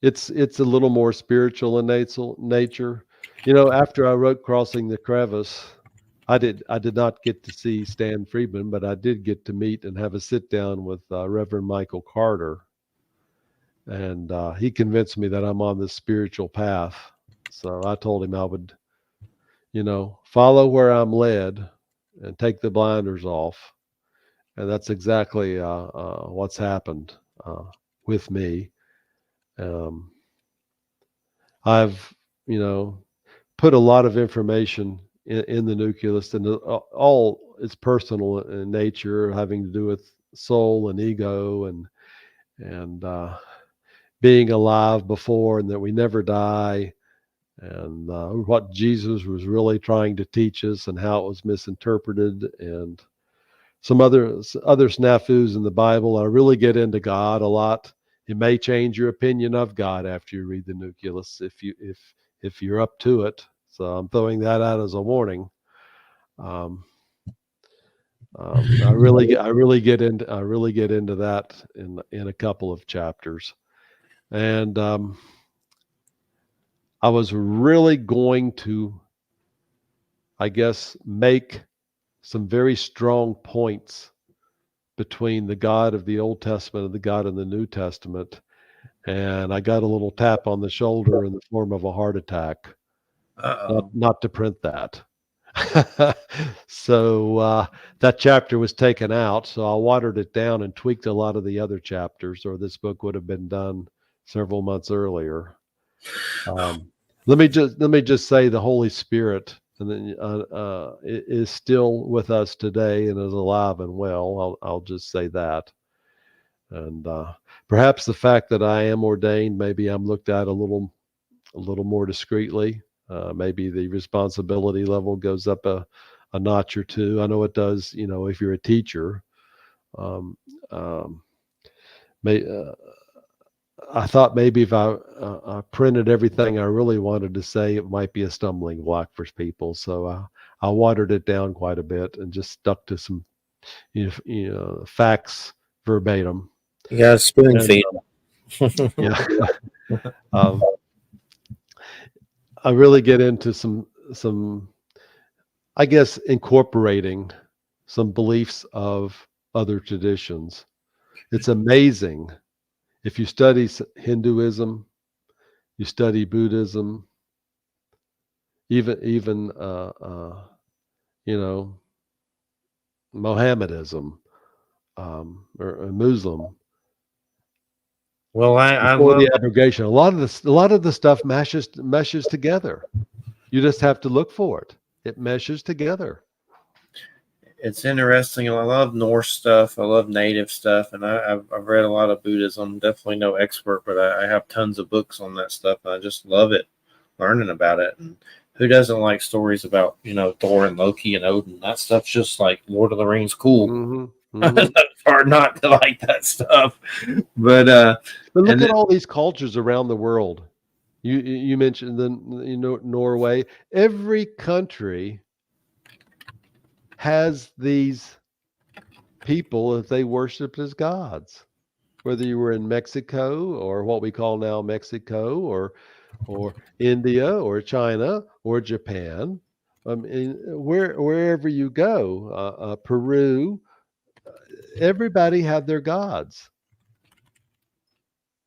It's a little more spiritual in nature. You know, after I wrote Crossing the Crevasse, I did not get to see Stan Friedman, but I did get to meet and have a sit down with Reverend Michael Carter, and he convinced me that I'm on this spiritual path. So I told him I would, follow where I'm led and take the blinders off, and that's exactly what's happened with me. I've, put a lot of information in the nucleus, and all it's personal in nature, having to do with soul and ego and being alive before, and that we never die, and what Jesus was really trying to teach us, and how it was misinterpreted, and some other snafus in the Bible. I really get into God a lot. It may change your opinion of God after you read the nucleus, if you're up to it. So I'm throwing that out as a warning. I really get into that in a couple of chapters, and I was really going to, I guess, make some very strong points between the God of the Old Testament and the God in the New Testament, and I got a little tap on the shoulder in the form of a heart attack. Not to print that. So that chapter was taken out, so I watered it down and tweaked a lot of the other chapters, or this book would have been done several months earlier. Let me just say the Holy Spirit is still with us today and is alive and well. I'll just say that. And perhaps the fact that I am ordained, maybe I'm looked at a little more discreetly. Maybe the responsibility level goes up a notch or two. I know it does, if you're a teacher. I thought maybe if I printed everything I really wanted to say, it might be a stumbling block for people. So I watered it down quite a bit and just stuck to some, facts verbatim. You got to spoon feed. Yeah. I really get into some, I guess, incorporating some beliefs of other traditions. It's amazing. If you study Hinduism, you study Buddhism, even Mohammedism, or Muslim. Well, I before love the abrogation, a lot of the stuff meshes together. You just have to look for it. It meshes together. It's interesting. I love Norse stuff. I love native stuff, and I've read a lot of Buddhism. Definitely no expert, but I have tons of books on that stuff, and I just love it, learning about it. And who doesn't like stories about Thor and Loki and Odin? That stuff's just like Lord of the Rings cool. Mm-hmm. Mm-hmm. It's hard not to like that stuff. But look at all these cultures around the world. You mentioned Norway. Every country has these people that they worship as gods. Whether you were in Mexico, or what we call now Mexico, or India, or China, or Japan, wherever you go, Peru, everybody had their gods,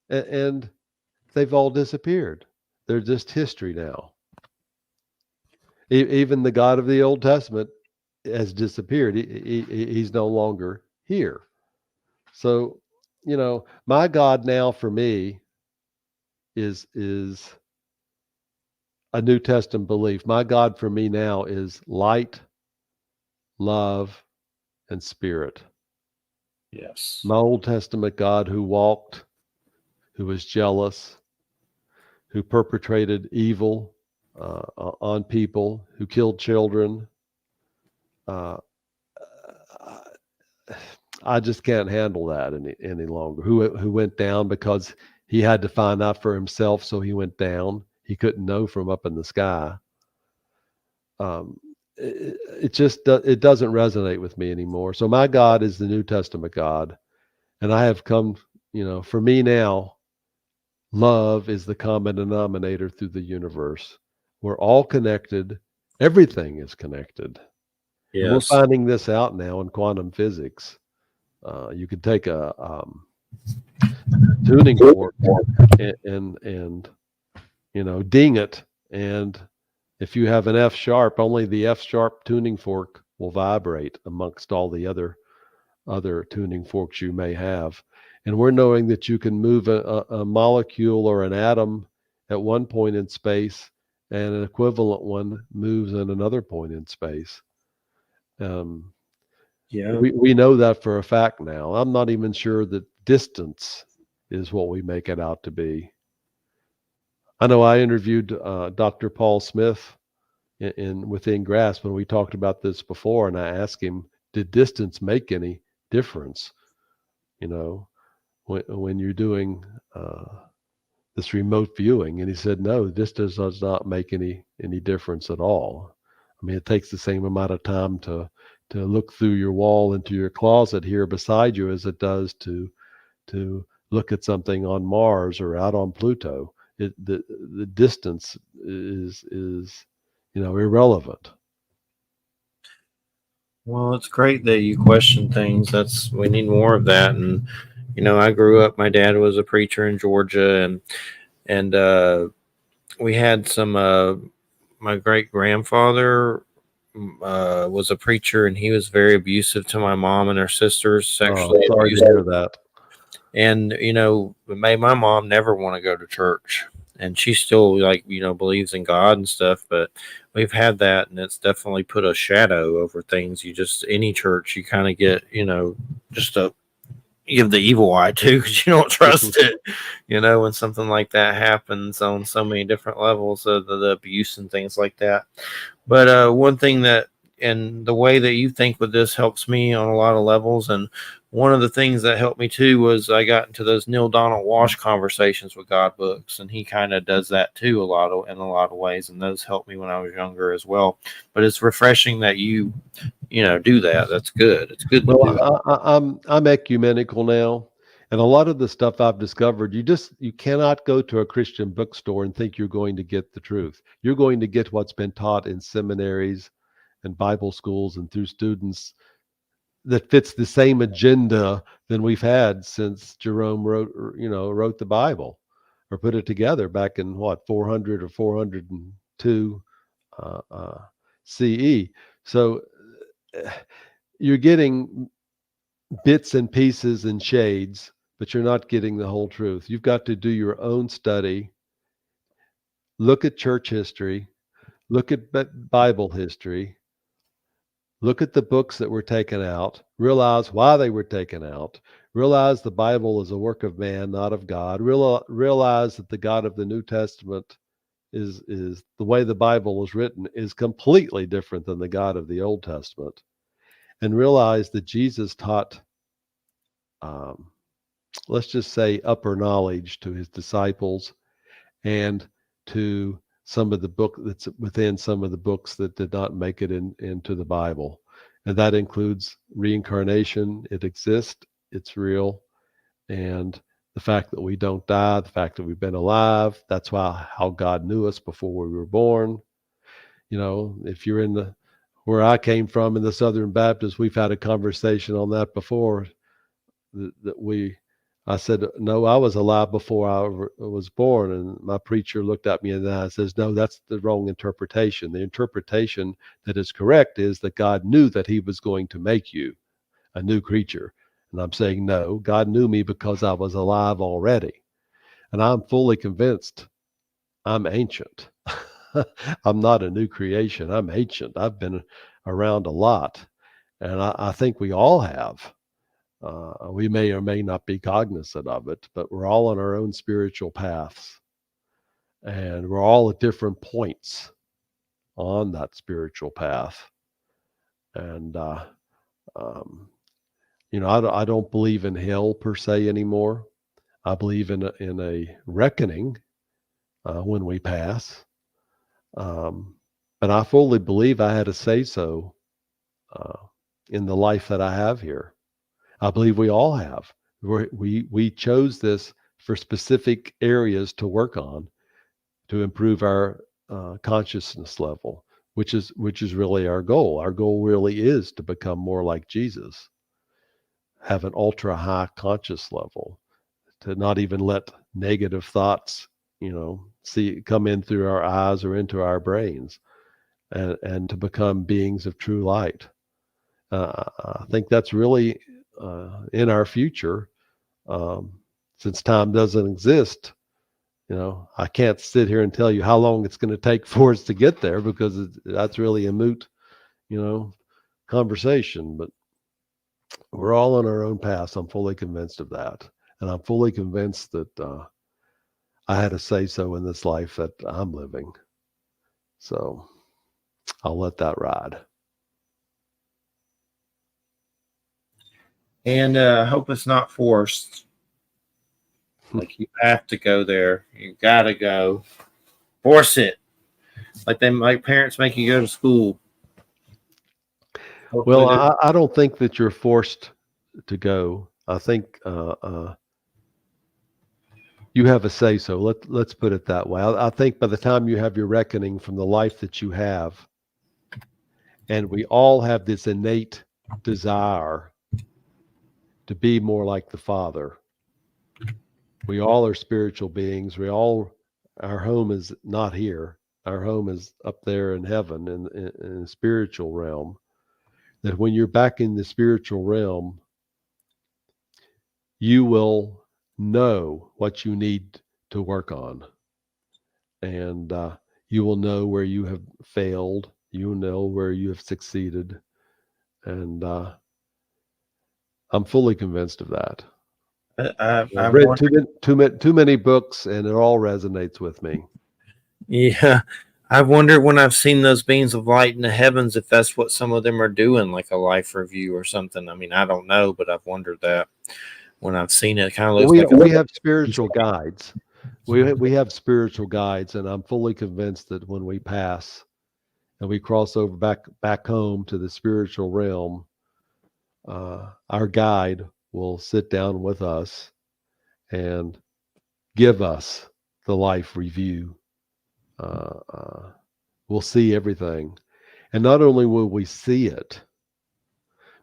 and they've all disappeared. They're just history now. Even the God of the Old Testament has disappeared. He's no longer here. So, my God now for me is a New Testament belief. My God for me now is light, love, and spirit. yes, My Old Testament God who walked, who was jealous, who perpetrated evil on people, who killed children. I just can't handle that any longer. Who went down because he had to find out for himself, so he went down. He couldn't know from up in the sky. It doesn't resonate with me anymore. So my God is the New Testament God, And I have come, for me now, love is the common denominator through the universe. We're all connected. Everything is connected. And we're Yes. finding this out now in quantum physics. You could take a tuning fork and ding it, and if you have an F sharp, only the F sharp tuning fork will vibrate amongst all the other tuning forks you may have. And we're knowing that you can move a molecule or an atom at one point in space, and an equivalent one moves in another point in space. Yeah. We know that for a fact now. I'm not even sure that distance is what we make it out to be. I know I interviewed Dr. Paul Smith in Within Grasp when we talked about this before, and I asked him, did distance make any difference? When you're doing this remote viewing, and he said, no, distance does not make any difference at all. I mean, it takes the same amount of time to look through your wall into your closet here beside you as it does to look at something on Mars or out on Pluto. The distance is irrelevant. Well, it's great that you question things. We need more of that. And I grew up. My dad was a preacher in Georgia, and we had some. My great grandfather was a preacher, and he was very abusive to my mom and her sisters, sexually Sorry to abusive. hear that. And it made my mom never want to go to church. And she still believes in God and stuff, but we've had that, and it's definitely put a shadow over things. Any church, you kind of get, just a give the evil eye to, because you don't trust it, when something like that happens on so many different levels of the abuse and things like that. But one thing that, and the way that you think with this helps me on a lot of levels. And one of the things that helped me too was I got into those Neil Donald Walsh conversations with God books, and he kind of does that too in a lot of ways, and those helped me when I was younger as well. But it's refreshing that you do that. That's good. It's good to do it. Well, I'm ecumenical now, and a lot of the stuff I've discovered, you cannot go to a Christian bookstore and think you're going to get the truth. You're going to get what's been taught in seminaries and Bible schools and through students that fits the same agenda than we've had since Jerome wrote the Bible or put it together back in 400 or 402 CE. So you're getting bits and pieces and shades, but you're not getting the whole truth. You've got to do your own study, look at church history, look at Bible history, look at the books that were taken out, realize why they were taken out, realize the Bible is a work of man, not of God, realize that the God of the New Testament is the way the Bible is written is completely different than the God of the Old Testament, and realize that Jesus taught, let's just say, upper knowledge to his disciples and to some of the book that's within some of the books that did not make it into the Bible. And that includes reincarnation. It exists, it's real. And the fact that we don't die, the fact that we've been alive, that's how God knew us before we were born. If you're in where I came from in the Southern Baptist, we've had a conversation on that before. I said, no, I was alive before I was born. And my preacher looked at me and I says, no, that's the wrong interpretation. The interpretation that is correct is that God knew that he was going to make you a new creature. And I'm saying, no, God knew me because I was alive already. And I'm fully convinced I'm ancient. I'm not a new creation. I'm ancient. I've been around a lot. And I think we all have. We may or may not be cognizant of it, but we're all on our own spiritual paths. And we're all at different points on that spiritual path. And, I don't believe in hell per se anymore. I believe in a reckoning when we pass. But I fully believe I had a say-so in the life that I have here. I believe we all have. We chose this for specific areas to work on to improve our consciousness level, which is really our goal. Our goal really is to become more like Jesus, have an ultra high conscious level, to not even let negative thoughts, come in through our eyes or into our brains, and to become beings of true light. I think that's really in our future. Since time doesn't exist, I can't sit here and tell you how long it's going to take for us to get there, because that's really a moot, conversation. But we're all on our own paths. I'm fully convinced of that. And I'm fully convinced that I had a say-so in this life that I'm living. So I'll let that ride. And I hope it's not forced. Like you have to go there. You gotta go. Force it. Like parents make you go to school. Well, I don't think that you're forced to go. I think you have a say-so. Let's put it that way. I think by the time you have your reckoning from the life that you have, and we all have this innate desire to be more like the Father. We all are spiritual beings. Our home is not here. Our home is up there in heaven, in the spiritual realm. That when you're back in the spiritual realm, you will know what you need to work on. And you will know where you have failed. You will know where you have succeeded. And I'm fully convinced of that. I've read too many books, and it all resonates with me. Yeah. I've wondered when I've seen those beings of light in the heavens, if that's what some of them are doing, like a life review or something. I mean, I don't know, but I've wondered that when I've seen it. It kind of looks we have spiritual guides. We have spiritual guides, and I'm fully convinced that when we pass and we cross over back home to the spiritual realm, our guide will sit down with us and give us the life review. We'll see everything. And not only will we see it,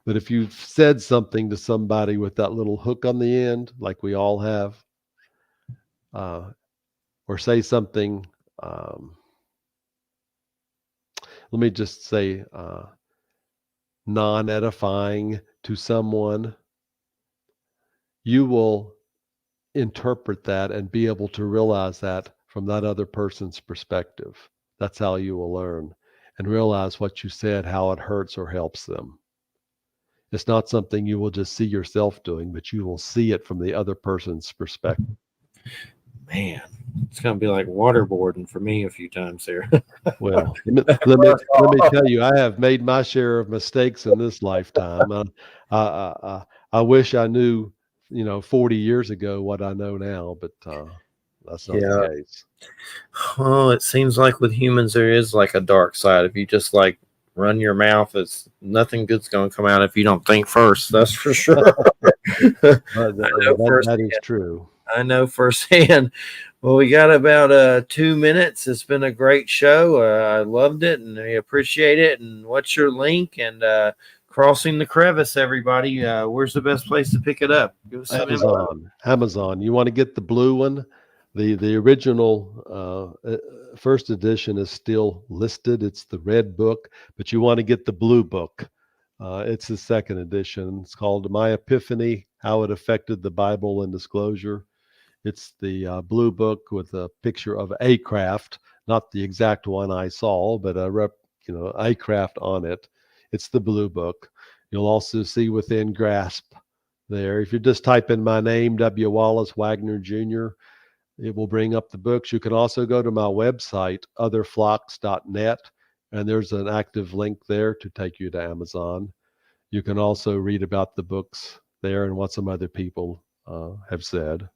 but if you've said something to somebody with that little hook on the end, like we all have, or say something, let me just say, non-edifying to someone, you will interpret that and be able to realize that from that other person's perspective. That's how you will learn and realize what you said, how it hurts or helps them. It's not something you will just see yourself doing, but you will see it from the other person's perspective. Man, it's going to be like waterboarding for me a few times here. Well, let me tell you, I have made my share of mistakes in this lifetime. I wish I knew, 40 years ago what I know now, but that's not the case. Well, it seems like with humans there is like a dark side. If you just like run your mouth, it's nothing good's going to come out if you don't think first. That's for sure. That is true. I know firsthand. Well, we got about 2 minutes. It's been a great show. I loved it, and I appreciate it. And what's your link? And Crossing the Crevasse, everybody. Where's the best place to pick it up? Amazon. You want to get the blue one? The original first edition is still listed. It's the red book, but you want to get the blue book. It's the second edition. It's called My Epiphany: How It Affected the Bible and Disclosure. It's the blue book with a picture of a craft, not the exact one I saw, but a craft on it. It's the blue book. You'll also see within grasp there. If you just type in my name, W. Wallace Wagner Jr., it will bring up the books. You can also go to my website, otherflocks.net, and there's an active link there to take you to Amazon. You can also read about the books there and what some other people have said.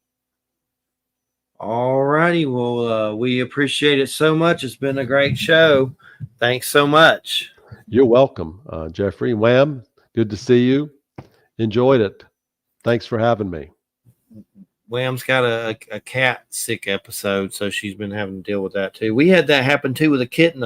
All righty. Well, we appreciate it so much. It's been a great show. Thanks so much. You're welcome, Jeffrey. Wham, good to see you. Enjoyed it. Thanks for having me. Wham's got a cat sick episode, so she's been having to deal with that too. We had that happen too with a kitten.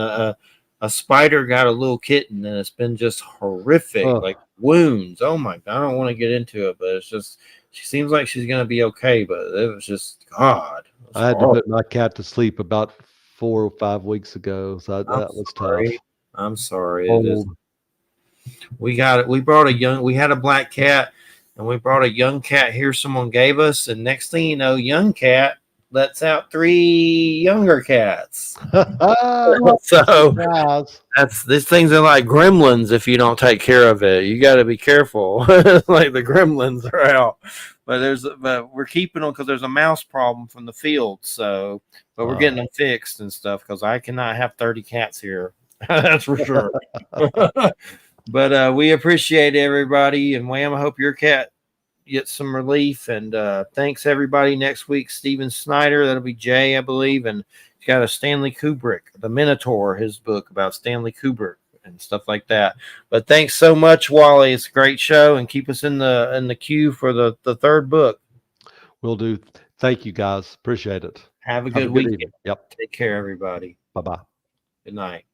A spider got a little kitten, and it's been just horrific, like wounds. Oh my God, I don't want to get into it, but it's just she seems like she's gonna be okay, but it was just God. I had to put my cat to sleep about 4 or 5 weeks ago, so that was tough. I'm sorry. It is. We got it. We had a black cat, and we brought a young cat here. Someone gave us, and next thing you know, young cat lets out 3 younger cats. So these things are like gremlins if you don't take care of it. You got to be careful. Like the gremlins are out, but we're keeping them because there's a mouse problem from the field. So, but we're getting them fixed and stuff because I cannot have 30 cats here. That's for sure. But we appreciate everybody, and Wham, I hope your cat gets some relief. And thanks everybody. Next week, Steven Snyder, that'll be Jay, I believe, and he's got a Stanley Kubrick, The Minotaur, his book about Stanley Kubrick and stuff like that. But thanks so much, Wally. It's a great show, and keep us in the queue for the 3rd book. Will do. Thank you, guys. Appreciate it. Have a good weekend. Evening. Yep. Take care, everybody. Bye-bye. Good night.